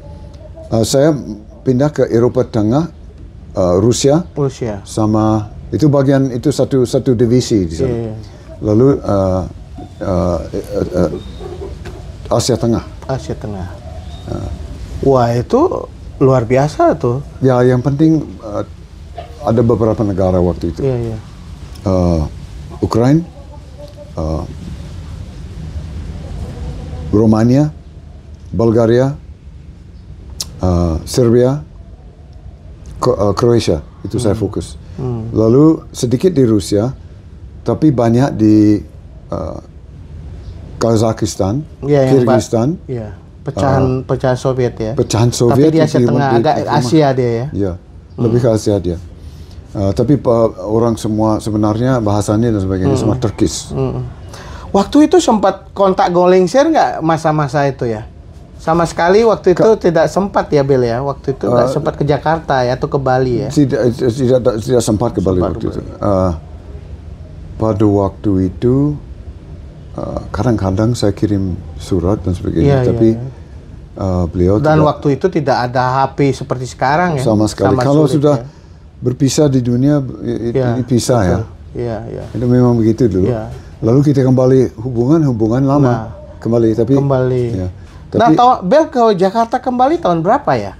saya pindah ke Eropa Tengah, Rusia, sama itu bagian itu satu divisi di sana. Yeah. Lalu Asia Tengah. Wah, itu luar biasa tuh. Ya, yang penting ada beberapa negara waktu itu. Iya. Ukraina, Romania, Bulgaria, Serbia, Kroasia. Itu saya fokus. Lalu sedikit di Rusia, tapi banyak di Kazakhstan, Kyrgyzstan. Pecahan Soviet ya. Pecahan Soviet. Tapi di Asia Tengah, agak Asia dia ya. Iya, lebih ke Asia dia. Tapi orang semua sebenarnya bahasanya dan sebagainya semua Turkish. Waktu itu sempat kontak Golingser nggak masa-masa itu ya? Sama sekali waktu itu tidak sempat ya, Bill ya? Waktu itu nggak sempat ke Jakarta ya atau ke Bali ya? Tidak sempat ke Bali waktu itu. Pada waktu itu kadang-kadang saya kirim surat dan sebagainya, tapi beliau dan waktu itu tidak ada HP seperti sekarang ya? Sama sekali. Kalau sudah berpisah di dunia, ini pisah ya. Iya. Itu memang begitu dulu. Lalu kita kembali hubungan lama kembali, tapi ya. Nah, Bel ke Jakarta kembali tahun berapa ya?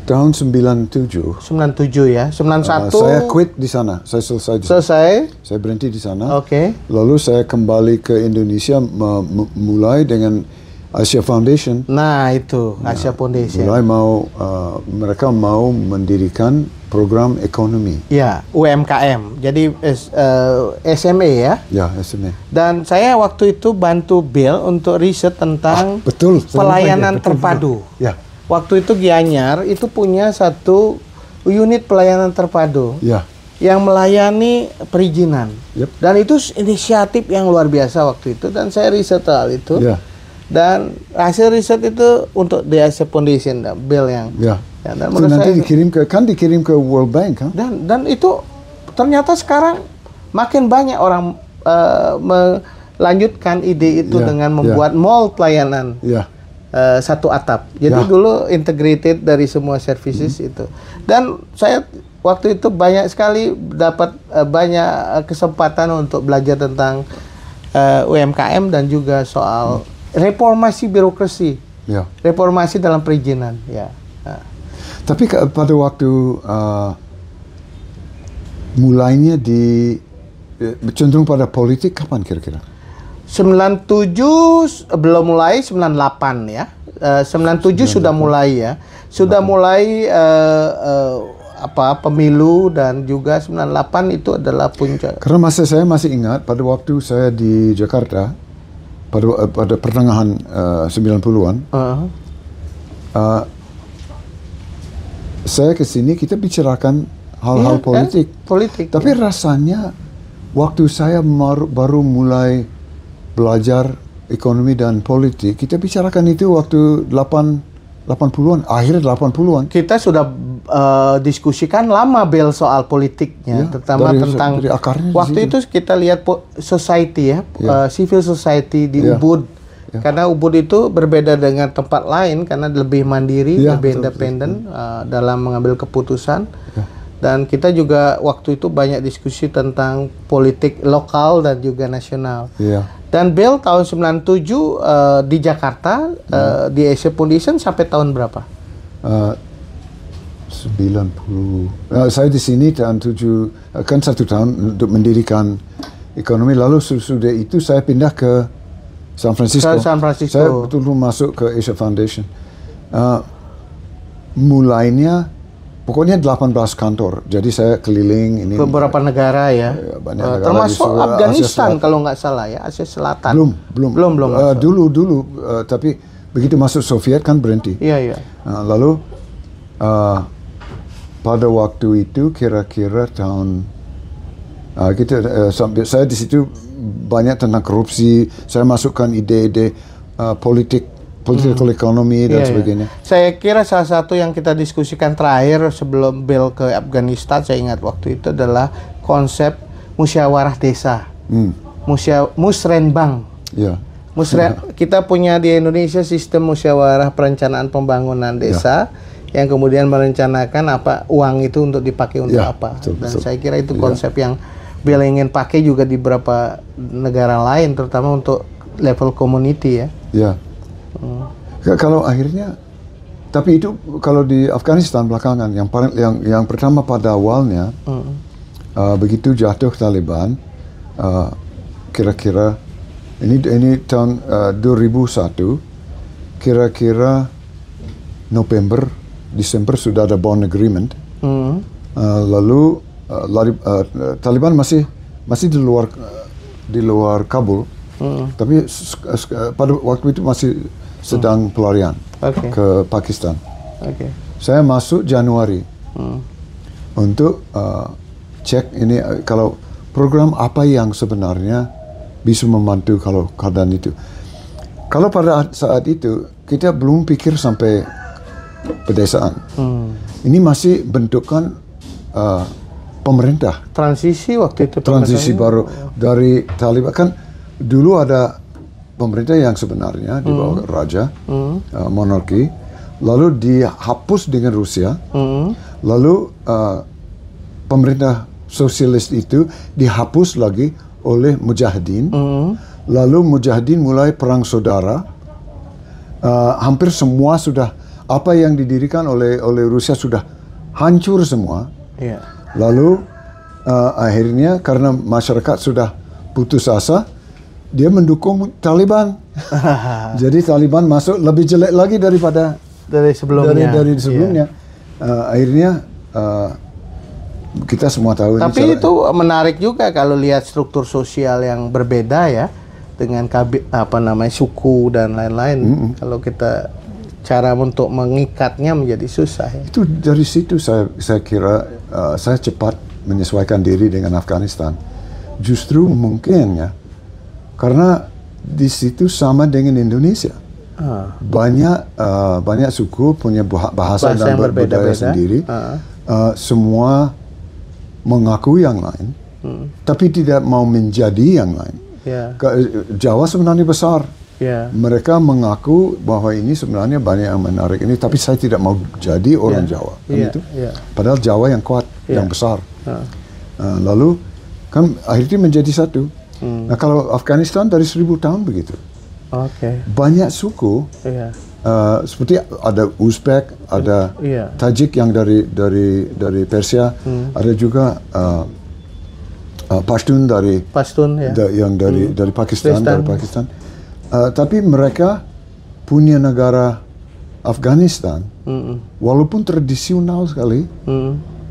Tahun 97. 97 ya. 91. Saya quit di sana. Saya selesai di sana. Saya berhenti di sana. Oke. Lalu saya kembali ke Indonesia mulai dengan Asia Foundation. Nah, itu Asia Foundation. Mulai mereka mau mendirikan program ekonomi. Ya, UMKM. Jadi SME ya. Ya, SME. Dan saya waktu itu bantu Bill untuk riset tentang pelayanan terpadu. Ya. Waktu itu Gianyar itu punya satu unit pelayanan terpadu. Ya. Yang melayani perizinan. Yep. Dan itu inisiatif yang luar biasa waktu itu, dan saya riset hal itu. Ya. Dan hasil riset itu untuk di Asia Foundation, Bill yang. Ya. Ya, dan itu nanti dikirim ke World Bank, kan? Dan itu ternyata sekarang makin banyak orang melanjutkan ide itu dengan membuat mall pelayanan satu atap. Jadi dulu integrated dari semua services itu. Dan saya waktu itu banyak sekali dapat banyak kesempatan untuk belajar tentang UMKM dan juga soal reformasi birokrasi, reformasi dalam perizinan, ya. Tapi pada waktu mulainya cenderung pada politik kapan kira-kira? 97 belum mulai, 98 ya. 97 sudah mulai ya. Sudah mulai pemilu, dan juga 98 itu adalah puncak. Karena saya masih ingat pada waktu saya di Jakarta pada pertengahan 90-an. Saya ke sini, kita bicarakan hal-hal politik. Tapi rasanya waktu saya baru mulai belajar ekonomi dan politik, kita bicarakan itu waktu 80-an, akhir 80-an. Kita sudah diskusikan lama, Bel, soal politiknya, terutama tentang dari akarnya waktu itu kita lihat society ya, civil society di Ubud. Karena Ubud itu berbeda dengan tempat lain karena lebih mandiri, lebih independen dalam mengambil keputusan. Dan kita juga waktu itu banyak diskusi tentang politik lokal dan juga nasional. Dan Bel tahun 97 di Jakarta di Asia Foundation sampai tahun berapa? 90. Saya di sini tahun 7, kan 1 tahun untuk mendirikan ekonomi. Lalu sudah itu saya pindah ke San Francisco. Saya betul-betul masuk ke Asia Foundation. Mulainya pokoknya 18 kantor. Jadi saya keliling ini beberapa negara ya. Banyak negara termasuk Afghanistan kalau nggak salah ya, Asia Selatan. Belum. Dulu tapi begitu masuk Soviet kan berhenti. Iya. Lalu pada waktu itu kira-kira tahun saya di situ banyak tentang korupsi. Saya masukkan ide-ide political ekonomi dan sebagainya. Saya kira salah satu yang kita diskusikan terakhir sebelum Bill ke Afghanistan, saya ingat waktu itu adalah konsep musyawarah desa. musrenbang. Ya. Kita punya di Indonesia sistem musyawarah perencanaan pembangunan desa yang kemudian merencanakan apa uang itu untuk dipakai untuk apa. Betul, Dan betul. saya kira itu konsep yang Bill ingin pakai juga di beberapa negara lain, terutama untuk level community ya. Ya. Kalau akhirnya, tapi itu kalau di Afghanistan belakangan yang pertama pada awalnya begitu jatuh Taliban, kira-kira ini tahun 2001, kira-kira November, Desember sudah ada bond agreement. Lalu Taliban masih di luar Kabul, tapi pada waktu itu masih sedang pelarian ke Pakistan. Saya masuk Januari untuk cek ini kalau program apa yang sebenarnya bisa membantu kalau keadaan itu. Kalau pada saat itu kita belum pikir sampai pedesaan. Ini masih bentukan pemerintah. Transisi waktu itu. Transisi baru dari Taliban. Kan dulu ada pemerintah yang sebenarnya di bawah raja, monarki, lalu dihapus dengan Rusia, lalu pemerintah sosialis itu dihapus lagi oleh Mujahidin, lalu Mujahidin mulai perang saudara, hampir semua sudah, apa yang didirikan oleh Rusia sudah hancur semua. Lalu akhirnya karena masyarakat sudah putus asa, dia mendukung Taliban. Jadi Taliban masuk lebih jelek lagi daripada dari sebelumnya. Dari sebelumnya. Akhirnya kita semua tahu. Tapi itu menarik juga kalau lihat struktur sosial yang berbeda ya, dengan suku dan lain-lain. Kalau kita cara untuk mengikatnya menjadi susah ya. Itu dari situ saya kira saya cepat menyesuaikan diri dengan Afghanistan. Justru mungkin ya, karena di situ sama dengan Indonesia. Banyak suku punya bahasa dan budaya sendiri. Semua mengaku yang lain, tapi tidak mau menjadi yang lain. Jawa sebenarnya besar. Mereka mengaku bahwa ini sebenarnya banyak yang menarik ini, tapi saya tidak mau jadi orang Jawa. Padahal Jawa yang kuat, yang besar. Lalu kan akhirnya menjadi satu. Nah kalau Afghanistan dari 1000 tahun begitu. Banyak suku, seperti ada Uzbek, ada Tajik yang dari Persia, ada juga Pashtun yang dari Pakistan. Tapi mereka punya negara Afghanistan, walaupun tradisional sekali,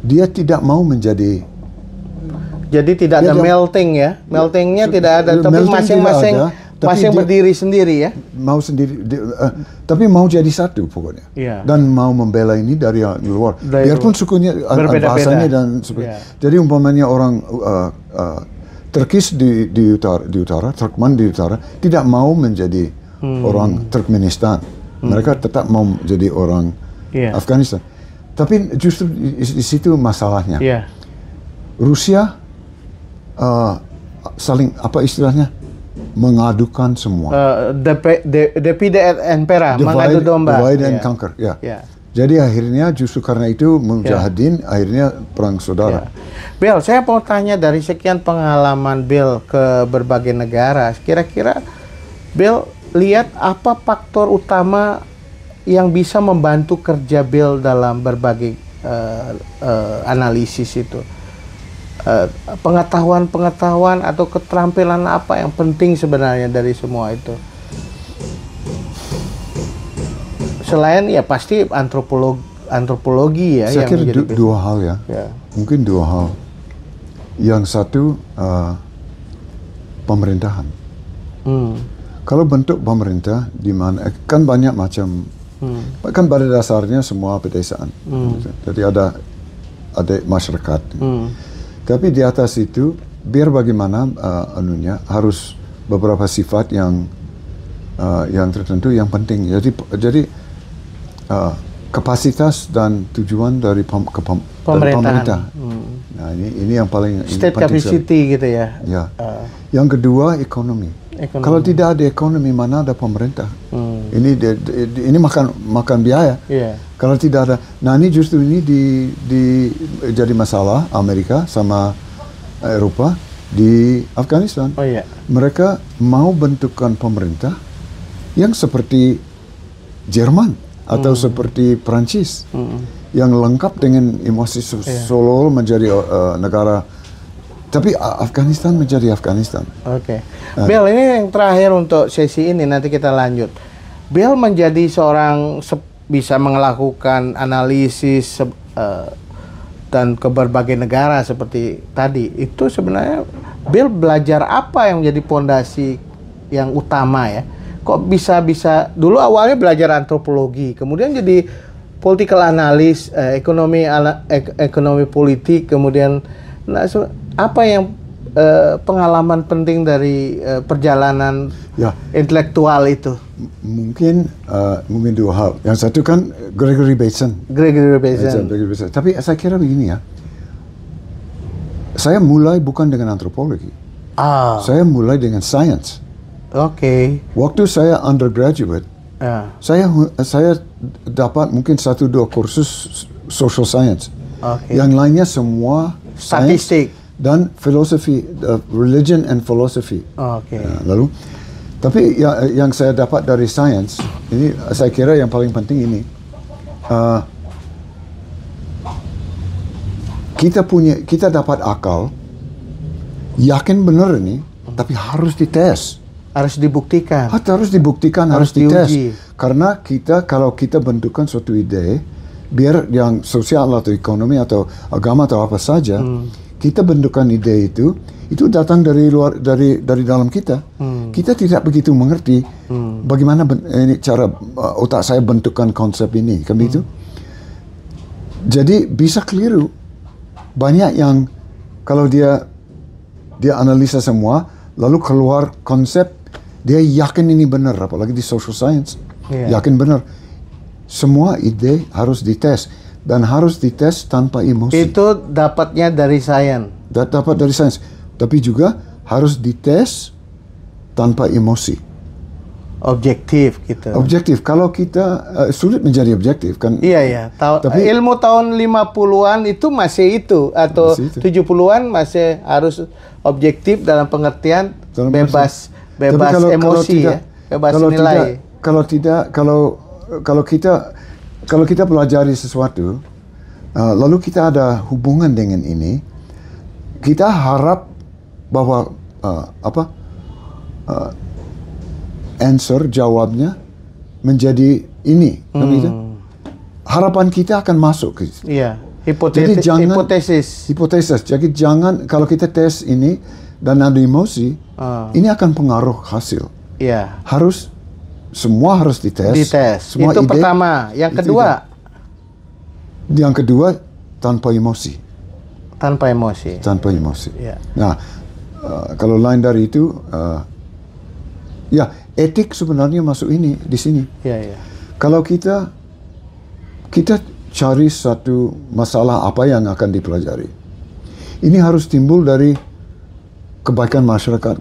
dia tidak mau menjadi. Jadi tidak ada melting ya, meltingnya tidak ada, tapi masing-masing berdiri sendiri ya. Mau sendiri, tapi mau jadi satu pokoknya. Dan mau membela ini dari luar. Biarpun sukunya, bahasanya dan jadi umpamanya orang Turkis di utara, Turkmen di utara, tidak mau menjadi orang Turkmenistan. Mereka tetap mau menjadi orang Afghanistan. Tapi justru di situ masalahnya. Rusia saling, apa istilahnya, mengadukan semua. Divide and Impera, mengadu domba. Divide and conquer, Jadi akhirnya justru karena itu Mujahidin akhirnya perang saudara. Bill, saya mau tanya dari sekian pengalaman Bill ke berbagai negara, kira-kira Bill lihat apa faktor utama yang bisa membantu kerja Bill dalam berbagai analisis itu? Pengetahuan atau keterampilan apa yang penting sebenarnya dari semua itu? Selain ya pasti antropologi ya. Saya kira dua hal ya. Mungkin dua hal. Yang satu pemerintahan. Kalau bentuk pemerintah di mana kan banyak macam. Kan pada dasarnya semua pedesaan. Jadi ada masyarakat. Tapi di atas itu biar bagaimana harus beberapa sifat yang tertentu yang penting. Jadi kapasitas dan tujuan dari pemerintah Nah, ini yang paling State penting capacity gitu ya. Ya. Yang kedua ekonomi. Kalau tidak ada ekonomi, mana ada pemerintah? Ini makan biaya. Iya. Kalau tidak ada, nah ini justru ini jadi masalah Amerika sama Eropa di Afghanistan. Oh iya. Mereka mau bentukkan pemerintah yang seperti Jerman atau seperti Perancis, yang lengkap dengan emosi solo menjadi negara. Tapi Afghanistan menjadi Afghanistan. Oke. Bill, ini yang terakhir untuk sesi ini, nanti kita lanjut. Bill menjadi seorang bisa melakukan analisis dan ke berbagai negara seperti tadi. Itu sebenarnya Bill belajar apa yang menjadi pondasi yang utama ya? Kok bisa dulu awalnya belajar antropologi, kemudian jadi political analyst, ekonomi politik, kemudian apa yang pengalaman penting dari perjalanan intelektual itu? Mungkin dua hal. Yang satu kan Gregory Bateson. Tapi saya kira begini ya. Saya mulai bukan dengan antropologi. Saya mulai dengan science. Oke. Waktu saya undergraduate, saya dapat mungkin 1-2 kursus social science. Yang lainnya semua statistik dan filosofi, religion and philosophy. Lalu, tapi yang saya dapat dari science ini, saya kira yang paling penting ini, kita dapat akal, yakin benar ini, tapi harus dites. Harus dibuktikan. Harus dites. Karena kalau kita bentukkan suatu ide, biar yang sosial atau ekonomi atau agama atau apa saja, kita bentukkan ide itu datang dari luar, dari dalam kita. Kita tidak begitu mengerti bagaimana ini cara otak saya bentukkan konsep ini, kan begitu? Jadi bisa keliru. Banyak yang kalau dia analisa semua, lalu keluar konsep, dia yakin ini benar, apalagi di social science, yakin benar. Semua ide harus dites, dan harus dites tanpa emosi. Itu dapatnya dari sains. Dapat dari sains, tapi juga harus dites tanpa emosi. Objektif gitu. Objektif. Kalau kita sulit menjadi objektif kan. Iya. Tapi ilmu tahun 50-an itu masih itu, atau 70-an masih harus objektif dalam pengertian bebas emosi, bebas nilai. Kalau kita pelajari sesuatu, lalu kita ada hubungan dengan ini, kita harap bahwa answer, jawabnya menjadi ini. Harapan kita akan masuk. Iya. Hipotesis. Jadi jangan, kalau kita tes ini dan ada emosi, ini akan pengaruh hasil. Iya. Semua harus dites. Semua itu ide, pertama. Yang kedua, tanpa emosi. Tanpa emosi. Ya. Nah, kalau lain dari itu, etik sebenarnya masuk di sini. Ya. Kalau kita cari satu masalah apa yang akan dipelajari, ini harus timbul dari kebaikan masyarakat,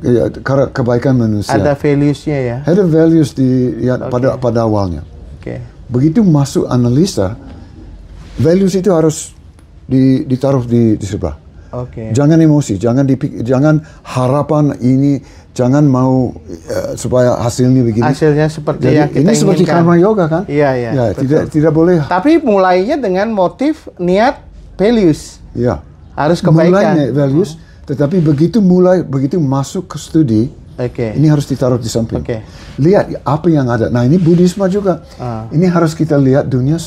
kebaikan manusia. Ada values-nya ya? Ada values pada awalnya. Begitu masuk analisa, values itu harus ditaruh di sebelah. Jangan emosi, jangan harapan ini, jangan mau supaya hasilnya begini. Hasilnya seperti yang kita ini inginkan. Seperti karma yoga kan? Iya. Tidak boleh. Tapi mulainya dengan motif, niat, values. Iya. Harus kebaikan. Mulainya values. Tetapi begitu masuk ke studi, ini harus ditaruh di samping. Lihat apa yang ada. Nah, ini Buddhisme juga. Ini harus kita lihat dunia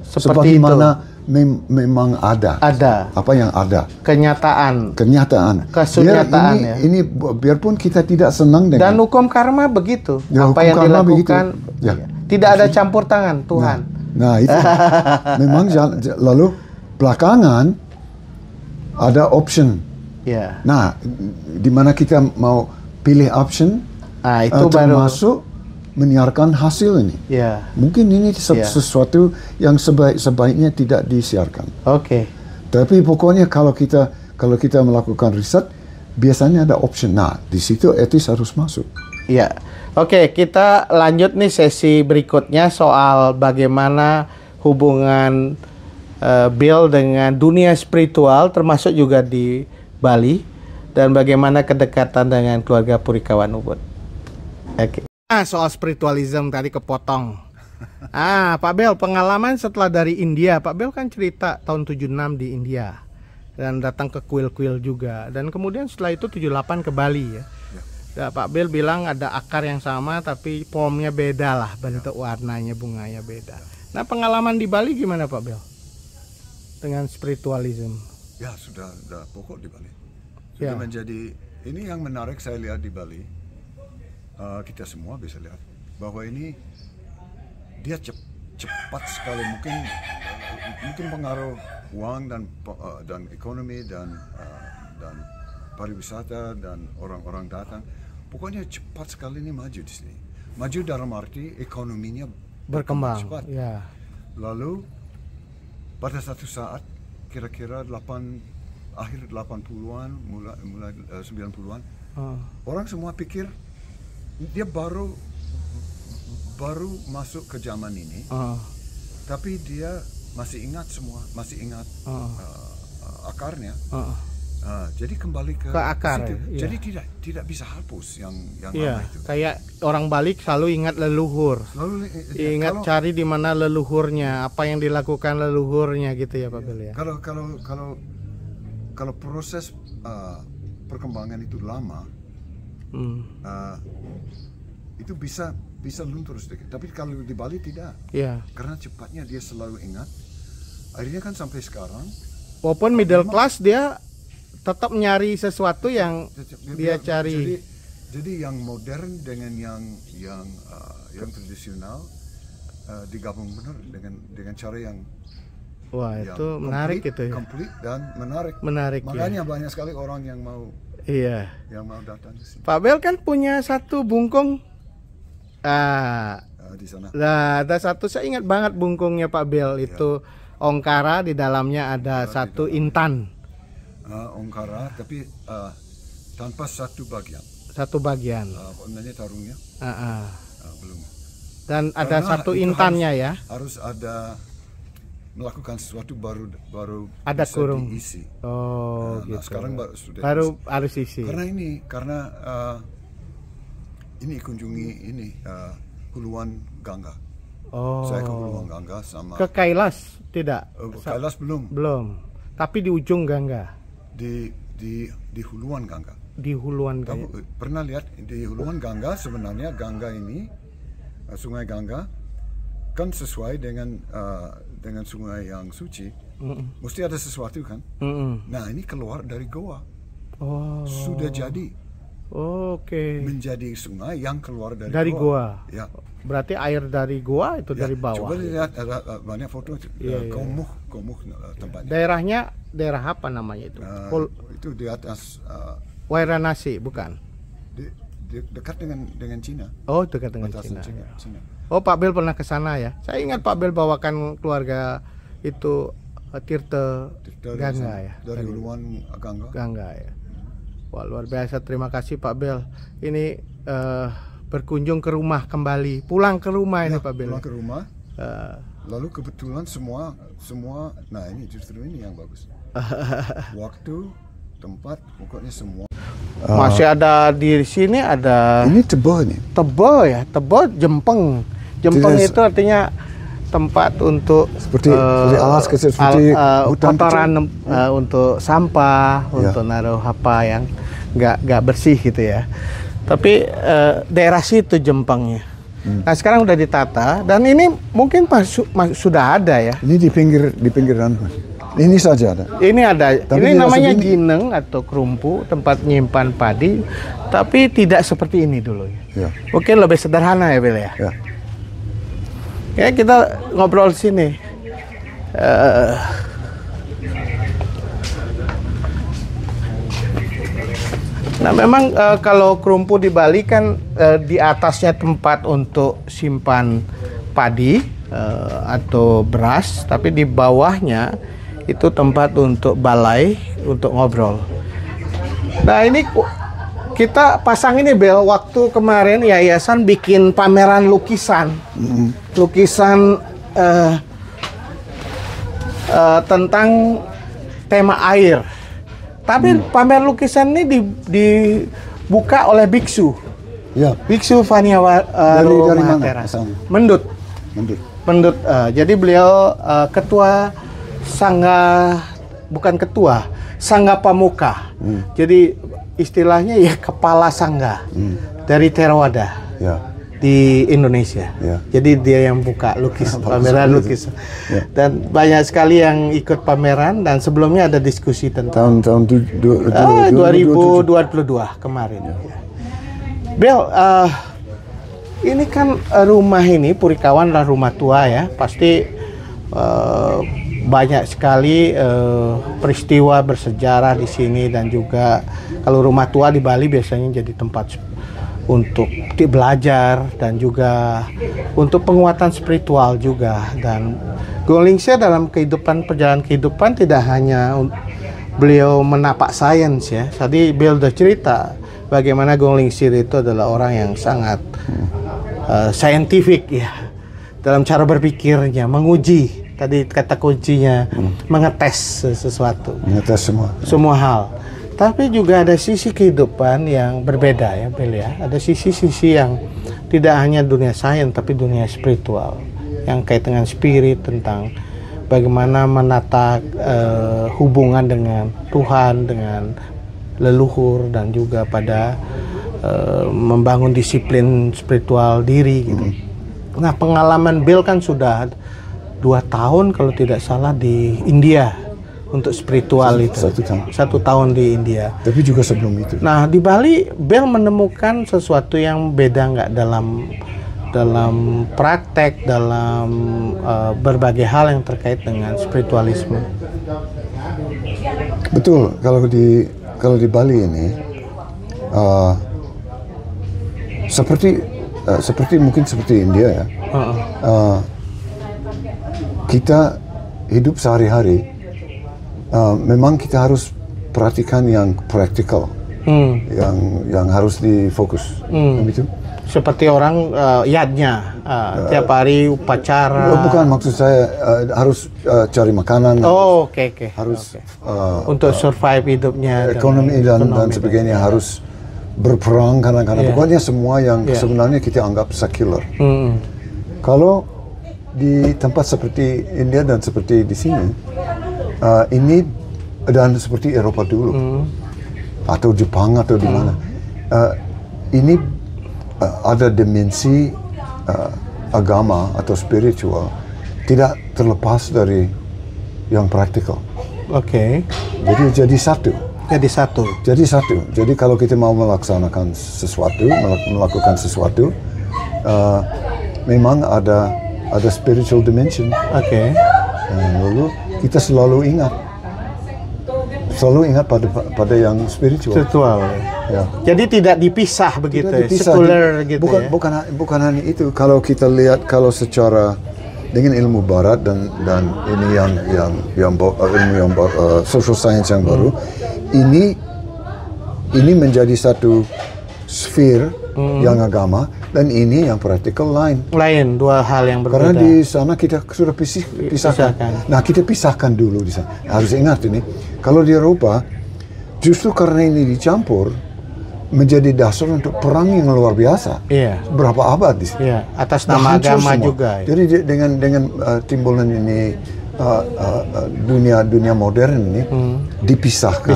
sebagaimana memang ada. Apa yang ada. Kenyataan. Kesunyataan ya. Ini biarpun kita tidak senang dengan. Dan hukum karma begitu. Apa yang dilakukan. Tidak ada campur tangan Tuhan. Nah itu. Memang lalu belakangan ada option. Nah, di mana kita mau pilih option, itu termasuk menyiarkan hasil ini. Mungkin ini sesuatu yang sebaiknya tidak disiarkan. Tapi pokoknya kalau kita melakukan riset, biasanya ada option. Nah, di situ etis harus masuk. Iya. Oke, kita lanjut nih sesi berikutnya soal bagaimana hubungan Bill dengan dunia spiritual, termasuk juga di Bali, dan bagaimana kedekatan dengan keluarga Purikawan Ubud. Oke. Soal spiritualism tadi kepotong. Pak Bel, pengalaman setelah dari India. Pak Bel kan cerita tahun 76 di India dan datang ke kuil-kuil juga, dan kemudian setelah itu 78 ke Bali ya. Ya, Pak Bel bilang ada akar yang sama tapi pomnya beda lah, bentuk warnanya, bunganya beda. Nah, pengalaman di Bali gimana Pak Bel dengan spiritualism? Ya, sudah pokok di Bali. Ya. Sudah menjadi, ini yang menarik saya lihat di Bali. Kita semua bisa lihat bahwa ini dia cepat sekali, mungkin pengaruh uang dan ekonomi dan pariwisata dan orang-orang datang. Pokoknya cepat sekali ini maju di sini. Maju dalam arti ekonominya Berkembang. cepat. Ya. Lalu pada satu saat kira-kira akhir 80-an, mulai 90-an, orang semua pikir dia baru masuk ke zaman ini, tapi dia masih ingat akarnya. Jadi kembali ke akar. situ. Ya. Jadi tidak bisa hapus yang Iya, lama itu. kayak orang Bali selalu ingat leluhur. Ingat cari di mana leluhurnya, apa yang dilakukan leluhurnya gitu ya Pak Bel ya. Kalau proses perkembangan itu lama, itu bisa luntur sedikit. Tapi kalau di Bali tidak. Iya. Karena cepatnya dia selalu ingat. Akhirnya kan sampai sekarang. Walaupun middle class, dia tetap nyari sesuatu yang dia cari. Jadi yang modern dengan yang tradisional digabung benar dengan cara yang Itu menarik gitu ya. Komplit dan menarik. Ya. Makanya banyak sekali orang yang mau datang ke sini. Pak Bel kan punya satu bungkung. Di sana. Nah, ada satu, saya ingat banget bungkungnya Pak Bel itu ongkara, di dalamnya ada satu intan. Ongkara, tapi tanpa satu bagian. Satu bagian. Namanya tarungnya. Belum. Dan ada satu intannya ya. Harus ada melakukan sesuatu baru ada bisa kurung. diisi. Gitu. Nah, sekarang sudah baru harus isi. Karena ini kunjungi Huluan Gangga. Saya ke Huluan Gangga sama. Ke Kailas tidak? Kailas belum. Belum. Tapi di ujung Gangga. Di Huluan Gangga. Di Huluan Gangga. Kamu pernah lihat di Huluan Gangga, sebenarnya Gangga ini, Sungai Gangga kan sesuai dengan sungai yang suci. Mesti ada sesuatu kan. Nah, ini keluar dari goa. Sudah jadi. Oke. Menjadi sungai yang keluar dari goa. Ya. Berarti air dari goa itu dari bawah. Coba lihat, ada banyak foto. Komuh tempatnya. Daerah apa namanya itu? Itu di atas. Wairanasi bukan? Dekat dengan Cina. Oh, dekat dengan Cina. Cina. Oh, Pak Bel pernah ke sana ya? Saya ingat Pak Bel bawakan keluarga itu Tirta Gangga ya. Dari Huluan Gangga. Gangga ya. Wah, luar biasa, terima kasih Pak Bel. Ini berkunjung ke rumah kembali, pulang ke rumah ini Pak Bel. Pulang ke rumah. Lalu kebetulan semua, nah ini justru ini yang bagus. Waktu, tempat, pokoknya semua. Masih ada di sini ada. Ini tebal ini. Tebal ya, tebal jempeng. Jempeng itu artinya tempat untuk seperti alas kecil, seperti kotoran untuk sampah, untuk naruh apa yang nggak bersih gitu ya. Tapi daerah situ jempengnya. Nah, sekarang udah ditata dan ini mungkin sudah ada ya. Ini di pinggiran. Ini saja ada. Ini ada. Tapi ini namanya gineng atau kerumpu, tempat nyimpan padi, tapi tidak seperti ini dulu. Ya. Mungkin lebih sederhana ya, Bel ya. Ya. Ya, kita ngobrol sini. Nah, memang kalau kerumpu di Bali kan di atasnya tempat untuk simpan padi atau beras, tapi di bawahnya itu tempat untuk balai, untuk ngobrol. Nah ini kita pasang ini Bel, waktu kemarin yayasan bikin pameran lukisan, lukisan tentang tema air. Tapi pameran lukisan ini dibuka oleh biksu. Ya. Biksu Vania Dari mana? Mahatera. Mendut. Mendut. Jadi beliau ketua Sangga, bukan ketua, Sangga Pamuka. Jadi istilahnya ya kepala sangga dari Theravada di Indonesia. Jadi dia yang buka pameran lukisan. Dan banyak sekali yang ikut pameran, dan sebelumnya ada diskusi tentang tahun 2022 kemarin. Bel, ini kan rumah ini Purikawan adalah rumah tua ya, pasti banyak sekali peristiwa bersejarah di sini, dan juga kalau rumah tua di Bali biasanya jadi tempat untuk belajar dan juga untuk penguatan spiritual juga. Dan Gonglingse dalam perjalanan kehidupan tidak hanya beliau menapak sains ya. Tadi beliau sudah cerita bagaimana Gonglingse itu adalah orang yang sangat saintifik ya dalam cara berpikirnya, menguji. Tadi kata kuncinya mengetes sesuatu, mengetes semua hal. Tapi juga ada sisi kehidupan yang berbeda ya Bel ya. Ada sisi-sisi yang tidak hanya dunia sains tapi dunia spiritual, yang kait dengan spirit, tentang bagaimana menata hubungan dengan Tuhan, dengan leluhur, dan juga pada membangun disiplin spiritual diri gitu. Nah, pengalaman Bel kan sudah 2 tahun kalau tidak salah di India untuk spiritual itu. 1 tahun di India. Tapi juga sebelum itu. Nah, di Bali Bel menemukan sesuatu yang beda nggak dalam praktek, dalam berbagai hal yang terkait dengan spiritualisme? Betul. Kalau di Bali ini mungkin seperti India ya. Kita hidup sehari-hari, memang kita harus perhatikan yang praktikal, yang harus difokus, begitu. Seperti orang yadnya, tiap hari upacara. Bukan, maksud saya harus cari makanan. Oh, oke. Harus untuk survive hidupnya. Ekonomi dan sebagainya, harus berperang kadang-kadang. Pokoknya semua yang sebenarnya kita anggap sekuler. Kalau di tempat seperti India dan seperti di sini, ini dan seperti Eropa dulu, atau Jepang atau di mana, ini ada dimensi agama atau spiritual tidak terlepas dari yang praktikal. Jadi satu. Jadi kalau kita mau melaksanakan sesuatu, melakukan sesuatu, memang ada spiritual dimension. Lalu kita selalu ingat pada yang spiritual. Ya. Jadi tidak dipisah begitu, sekuler gitu. Bukan hanya itu. Kalau kita lihat, kalau secara dengan ilmu Barat dan ini yang social science yang baru, ini menjadi satu sphere yang agama, dan ini yang praktikal lain, dua hal yang berbeda. Karena di sana kita sudah pisahkan. Nah, kita pisahkan dulu di sana. Harus ingat ini, kalau di Eropa justru karena ini dicampur menjadi dasar untuk perang yang luar biasa. Berapa abad di sini. Atas nama agama semua. Juga. Jadi dengan timbulan ini dunia modern ini dipisahkan.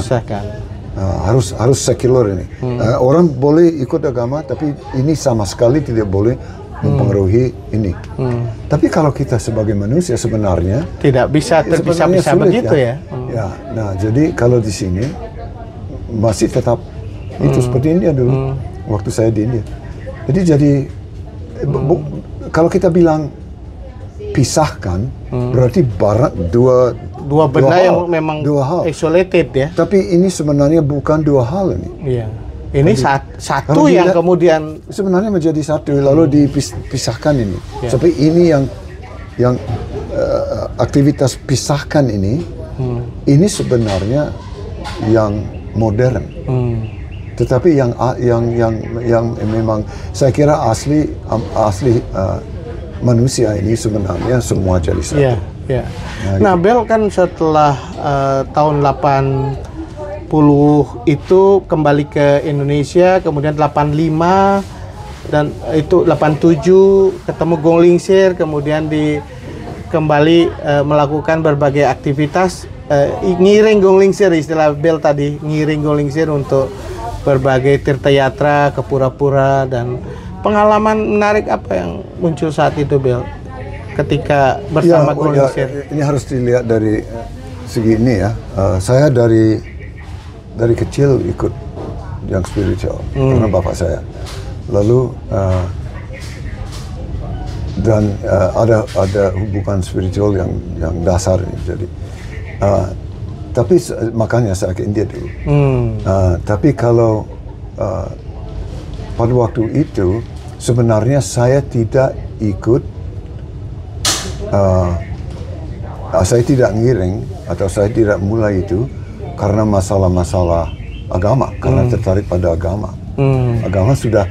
Harus sekuler ini. Orang boleh ikut agama, tapi ini sama sekali tidak boleh mempengaruhi ini. Tapi kalau kita sebagai manusia sebenarnya tidak bisa terpisah-pisah begitu ya. Nah, jadi kalau di sini masih tetap itu seperti India dulu, waktu saya di India. Jadi kalau kita bilang pisahkan, berarti barat dua benda yang memang isolated ya. Tapi ini sebenarnya bukan dua hal ini. Ini satu yang kemudian sebenarnya menjadi satu, lalu dipisahkan ini. Seperti ini yang aktivitas pisahkan ini ini sebenarnya yang modern. Tetapi yang memang saya kira asli manusia ini sebenarnya semua jadi satu. Iya, iya. Nah, Bel kan setelah tahun 80 itu kembali ke Indonesia, kemudian 85 dan itu 87 ketemu Gong Lingsir, kemudian kembali melakukan berbagai aktivitas ngiring Gong Lingsir, istilah Bel tadi, ngiring Gong Lingsir untuk berbagai tirta yatra ke pura-pura. Dan pengalaman menarik apa yang muncul saat itu, Bel, ketika bersama Gong Lingsir? Ini harus dilihat dari segi ini ya. Saya dari kecil ikut yang spiritual karena bapak saya. Lalu dan ada hubungan spiritual yang dasar ini. Jadi tapi makanya saya ke India dulu. Tapi kalau pada waktu itu sebenarnya saya tidak ikut, saya tidak ngiring atau saya tidak mulai itu karena masalah-masalah agama, karena tertarik pada agama. Agama sudah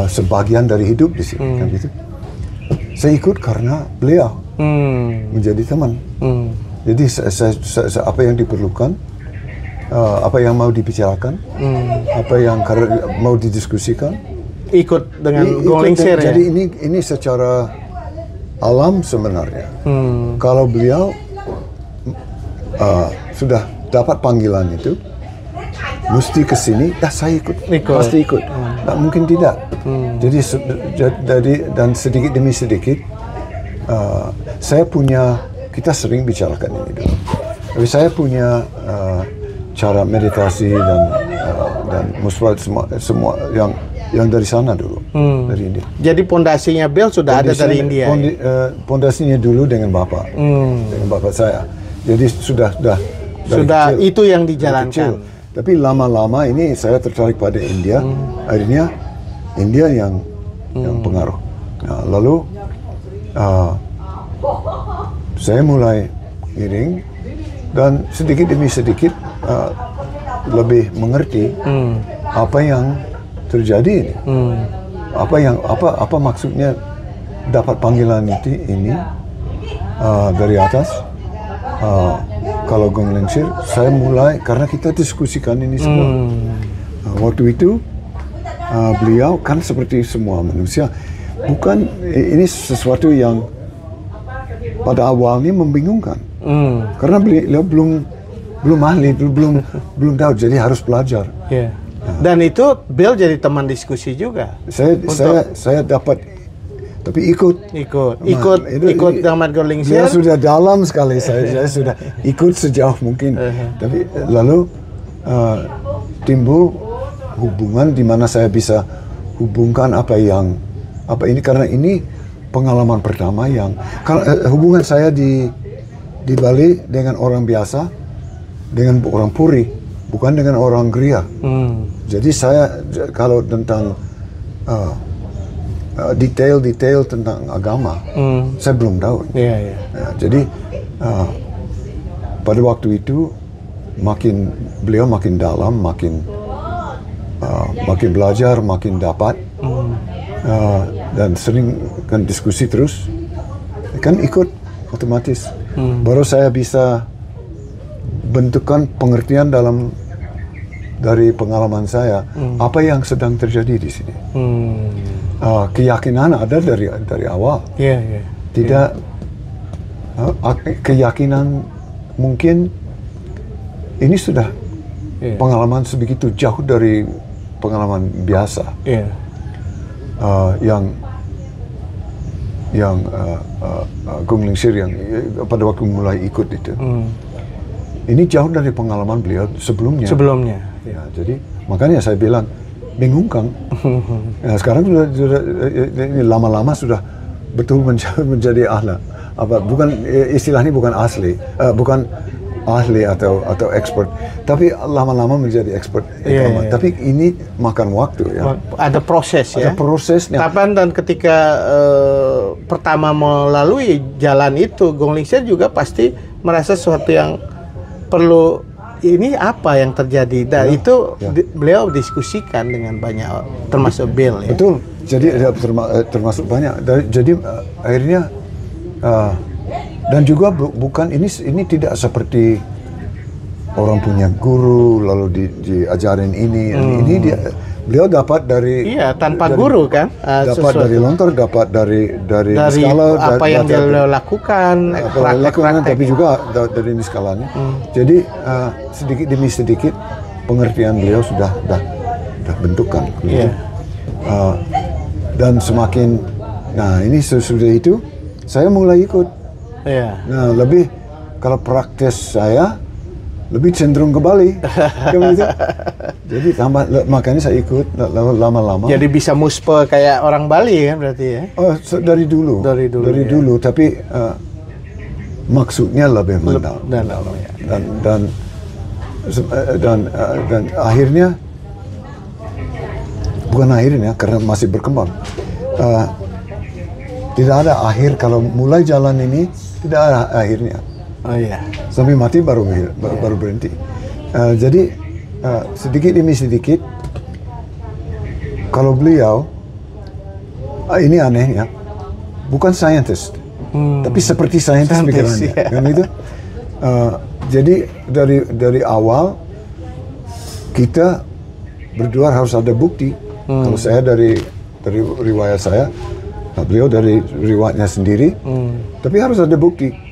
sebagian dari hidup di sini, kan gitu. Saya ikut karena beliau menjadi teman. Jadi saya, apa yang diperlukan, apa yang mau dibicarakan, apa yang mau didiskusikan, ikut dengan Gong Lingsir ya. Jadi ini secara alam sebenarnya. Kalau beliau sudah dapat panggilan itu, mesti ke sini, saya ikut. Pasti ikut. Nggak mungkin tidak. Jadi dan sedikit demi sedikit kita sering bicarakan ini dulu. Tapi saya punya cara meditasi dan musbat semua yang dari sana dulu, dari India. Jadi pondasinya Bel sudah ada dari India. Pondasinya dulu dengan bapak saya. Jadi sudah kecil, itu yang dijalankan. Tapi lama-lama ini saya tertarik pada India. Akhirnya India yang pengaruh. Nah, lalu saya mulai ngiring dan sedikit demi sedikit lebih mengerti apa yang terjadi ini. Apa maksudnya dapat panggilan ini dari atas. Kalau Gong Lingsir, saya mulai karena kita diskusikan ini semua. Waktu itu beliau kan seperti semua manusia, bukan ini sesuatu yang pada awalnya membingungkan. Karena beliau belum ahli, belum tahu, jadi harus belajar. Yeah. Dan itu Bel jadi teman diskusi juga. Saya dapat, tapi ikut dengan Gong Lingsir. Dia sudah dalam sekali, saya sudah ikut sejauh mungkin. Tapi lalu timbul hubungan di mana saya bisa hubungkan apa ini, karena ini pengalaman pertama hubungan saya di Bali dengan orang biasa, dengan orang Puri, bukan dengan orang Griya. Jadi saya kalau tentang detail-detail tentang agama, saya belum tahu. Jadi pada waktu itu beliau makin dalam, makin belajar, makin dapat, dan sering kan diskusi terus, kan ikut otomatis. Baru saya bisa bentukkan pengertian dari pengalaman saya apa yang sedang terjadi di sini. Keyakinan ada dari awal. Tidak keyakinan mungkin ini sudah pengalaman sebegitu jauh dari pengalaman biasa. Yang Gong Lingsir yang pada waktu mulai ikut itu. Ini jauh dari pengalaman beliau sebelumnya. Ya, jadi makanya saya bilang bingungkan. Nah, sekarang sudah ini lama-lama sudah betul menjadi ahli. Bukan istilahnya bukan asli, bukan ahli atau expert, tapi lama-lama menjadi expert. Tapi ini makan waktu ya. Ada proses ya. Ada prosesnya. Kapan dan ketika pertama melalui jalan itu, Gong Lingsir juga pasti merasa sesuatu yang perlu ini apa yang terjadi dan Ya, itu ya. beliau diskusikan dengan banyak termasuk Bill ya. Betul. Jadi termasuk banyak. Jadi akhirnya dan juga bukan ini tidak seperti orang punya guru lalu diajarin ini. Ini beliau dapat dari tanpa guru kan. dapat sesuatu. dari lontar, dapat dari skala apa yang dia lakukan, praktek-praktek. tapi juga dari ini skalanya. Jadi sedikit demi sedikit pengertian beliau sudah bentukkan. Iya. Dan semakin, nah ini sudah itu saya mulai ikut. Iya. Nah lebih kalau praktis saya lebih cenderung ke Bali. Gitu. Jadi makanya saya ikut lama-lama. Jadi bisa muspe kayak orang Bali kan berarti ya? Oh, dari dulu. Dari ya. dulu, tapi maksudnya lebih mendalam. Ya. Dan akhirnya, bukan akhirnya karena masih berkembang. Tidak ada akhir kalau mulai jalan ini, tidak ada akhirnya. Oh iya. Sampai mati baru berhenti. Jadi sedikit demi sedikit, kalau beliau ini anehnya, bukan scientist, tapi seperti scientist pikirannya, ya. kan itu. Jadi dari awal kita berdua harus ada bukti. Kalau saya dari riwayat saya, beliau dari riwayatnya sendiri, tapi harus ada bukti.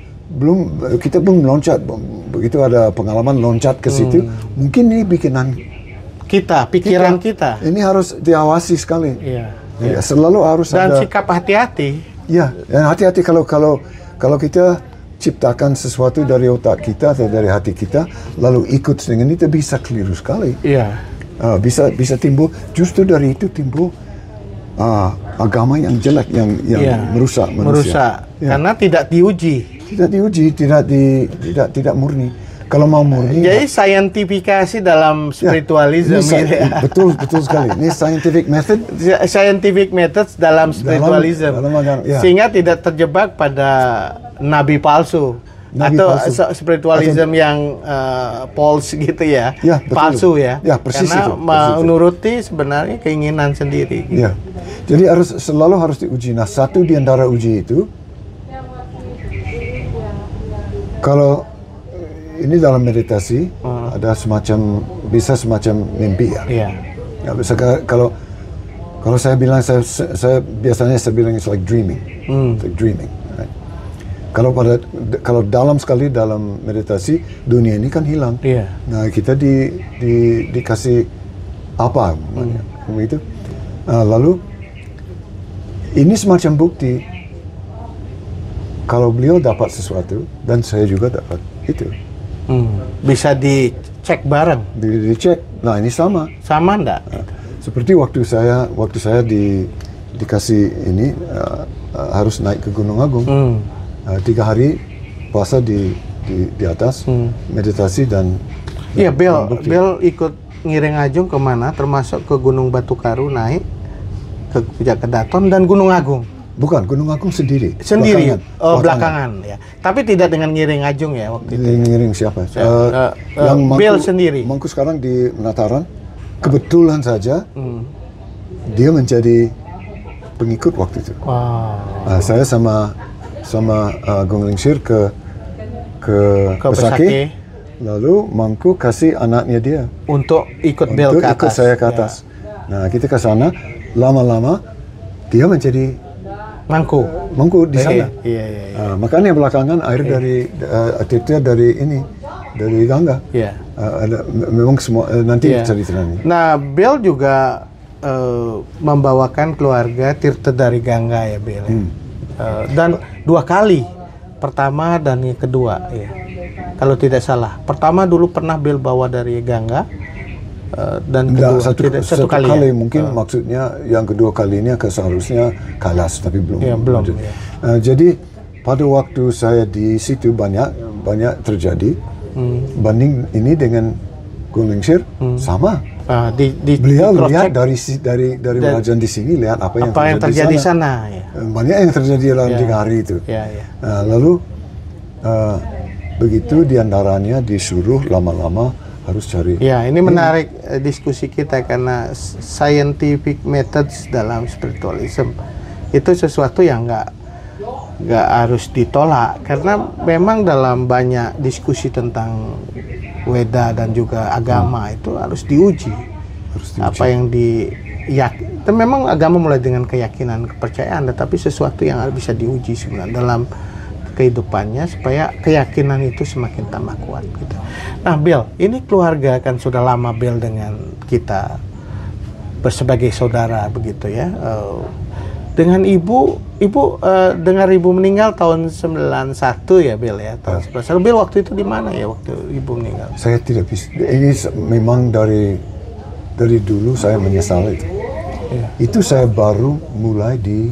Kita belum loncat, begitu ada pengalaman loncat ke situ, mungkin ini bikinan pikiran kita. ini harus diawasi sekali. Iya. Ya, selalu harus Dan ada. sikap hati-hati. Ya, dan hati-hati kalau kita ciptakan sesuatu dari otak kita atau dari hati kita, lalu ikut dengan itu bisa keliru sekali. Iya. Bisa timbul, justru dari itu timbul agama yang jelek yang merusak manusia. Ya. Karena tidak diuji. Tidak diuji, tidak murni. Kalau mau murni, jadi saintifikasi dalam spiritualisme. Ya, betul sekali. Ini scientific methods dalam spiritualisme. Ya. Sehingga tidak terjebak pada nabi palsu. Atau spiritualisme yang false gitu ya. Ya, betul. Palsu ya. Ya, persis karena itu. menuruti sebenarnya keinginan sendiri. Gitu. Ya. Jadi selalu harus diuji. Nah, satu di antara uji itu, kalau ini dalam meditasi ada bisa semacam mimpi ya. Iya. Ya, bisa kalau saya bilang saya biasanya bilang it's like dreaming. It's like dreaming. Right? Kalau dalam sekali dalam meditasi, dunia ini kan hilang. Iya. Nah, kita dikasih apa begitu. Lalu ini semacam bukti kalau beliau dapat sesuatu dan saya juga dapat itu. Bisa dicek bareng. Dicek. Nah, ini sama. Sama enggak? Seperti waktu saya dikasih ini harus naik ke Gunung Agung. 3 hari puasa di atas, meditasi dan Iya, Bel ikut ngiring Ajung kemana? Termasuk ke Gunung Batu Karu naik ke Puncak Kedaton dan Gunung Agung. Bukan, Gunung Agung sendiri. Belakangan ya. Tapi tidak dengan ngiring Ajung ya waktu itu. Ngiring siapa? Yang Bel sendiri. Mangku sekarang di Penataran. Kebetulan saja dia menjadi pengikut waktu itu. Wow. Saya sama Gung Lingsir ke Besaki. Lalu Mangku kasih anaknya dia untuk ikut Bel ke atas. Ikut saya ke atas. Ya. Nah, kita ke sana, lama-lama dia menjadi Mangku di sana. Iya. Makanya belakangan air dari Gangga. Iya. Memang semua nanti ceritanya. Nah, Bel juga membawakan keluarga Tirta dari Gangga ya, Bel. Dan 2 kali, pertama dan yang kedua ya. Kalau tidak salah. Pertama dulu pernah Bel bawa dari Gangga. Dan kedua, satu kali ya? Mungkin maksudnya yang kedua kalinya seharusnya Kalas tapi belum. Ya, belum. Ya. Jadi pada waktu saya di situ banyak terjadi banding ini dengan Gung Lingsir sama. Beliau lihat dari wajan di sini lihat apa yang terjadi di sana. Ya. Banyak yang terjadi dalam 3 hari itu. Ya. Lalu begitu diantaranya disuruh lama-lama harus cari. Ya, ini menarik diskusi kita karena scientific methods dalam spiritualism itu sesuatu yang nggak harus ditolak karena memang dalam banyak diskusi tentang Weda dan juga agama itu harus diuji. Apa yang dan memang agama mulai dengan keyakinan, kepercayaan, tetapi sesuatu yang bisa diuji sebenarnya dalam kehidupannya supaya keyakinan itu semakin tambah kuat gitu. Nah, Bill, ini keluarga kan sudah lama Bill dengan kita sebagai saudara begitu ya. Dengan ibu dengar ibu meninggal tahun 91 ya Bill ya. Tahun 91. Bill waktu itu di mana ya waktu ibu meninggal? Saya tidak bisa. Ini memang dari dulu saya menyesal itu. Ya. Itu saya baru mulai di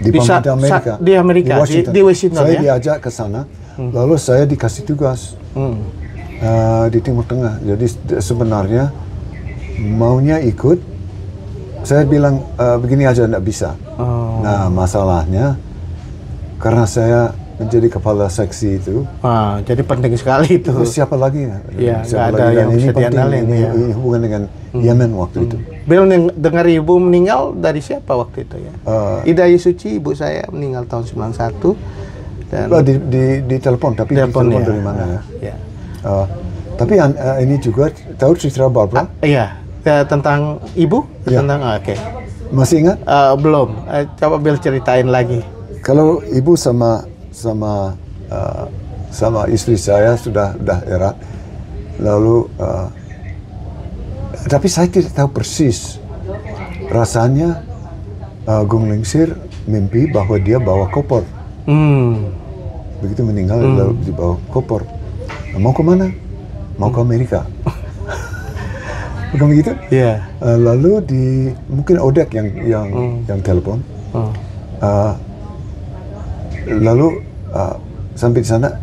pemerintah Amerika. Di Amerika, di Washington saya ya? diajak ke sana, lalu saya dikasih tugas di Timur Tengah. Jadi sebenarnya maunya ikut, saya bilang begini aja tidak bisa. Nah masalahnya karena saya menjadi kepala seksi itu. Jadi penting sekali itu. Siapa lagi? Ya, nggak ada yang bisa diandalkan. Ini hubungan dengan Yemen waktu itu. Bill dengar ibu meninggal dari siapa waktu itu ya? Ida Yusuci, ibu saya meninggal tahun 91. Dan di telepon, tapi telepon ya. dari mana ya? Ya. Tapi ini juga tahu cerita Barbara? Iya, tentang ibu? Ya. Tentang oke. Masih ingat? Belum. Coba Bill ceritain lagi. Kalau ibu sama istri saya sudah erat, lalu tapi saya tidak tahu persis rasanya. Gung Lingsir mimpi bahwa dia bawa koper. Begitu meninggal lalu dibawa koper. Mau ke mana? Mau ke Amerika. Bukan begitu? Iya. Lalu mungkin Odek yang telepon. Lalu sampai di sana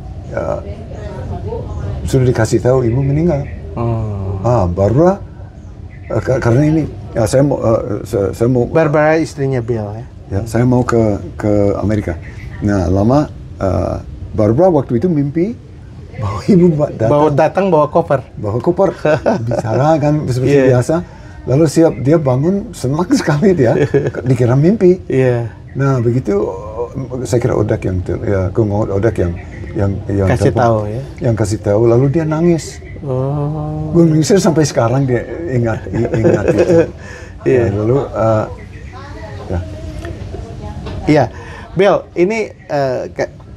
sudah dikasih tahu ibu meninggal. Barbara karena ini saya mau Barbara istrinya Bill ya. Ya, saya mau ke Amerika. Nah, lama Barbara waktu itu mimpi bahwa ibu datang bawa koper. Bicara kan seperti biasa. Lalu dia bangun senang sekali dia dikira mimpi. Nah, begitu saya kira Odek yang kasih tahu ya. Yang kasih tahu lalu dia nangis. Gung Lingsir sampai sekarang dia ingat itu. Lalu Iya, Bill, ini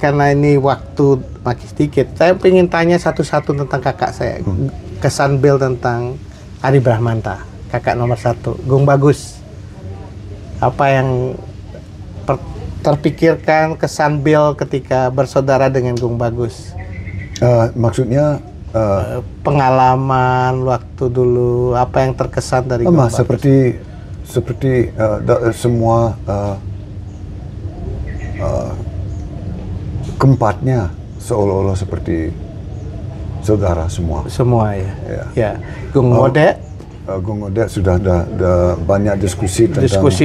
karena ini waktu makin sedikit, saya ingin tanya satu-satu tentang kakak saya. Kesan Bill tentang Adi Brahmanta, kakak nomor 1, Gung Bagus. Apa yang terpikirkan kesan Bill ketika bersaudara dengan Gung Bagus? Maksudnya pengalaman waktu dulu, apa yang terkesan dari Gung Bagus? Seperti semua keempatnya seolah-olah seperti saudara semua. Semua ya. Gung Odek. Gung Odek sudah ada banyak diskusi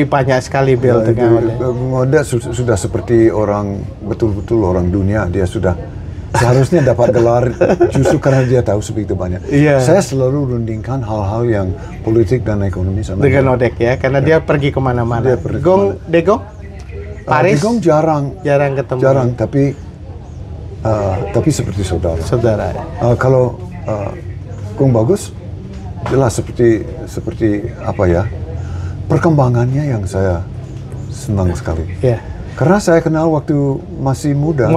banyak sekali Bill dengan Odek. Gung Odek sudah seperti orang betul-betul orang dunia. Dia sudah seharusnya dapat gelar justru karena dia tahu sebegitu banyak. Saya selalu rundingkan hal-hal yang politik dan ekonomi sama dengan Odek ya, karena dia pergi kemana-mana. Degong? Paris? Degong jarang ketemu. Tapi seperti saudara. Kalau Gung Bagus jelas seperti apa ya, perkembangannya yang saya senang sekali. Karena saya kenal waktu masih muda.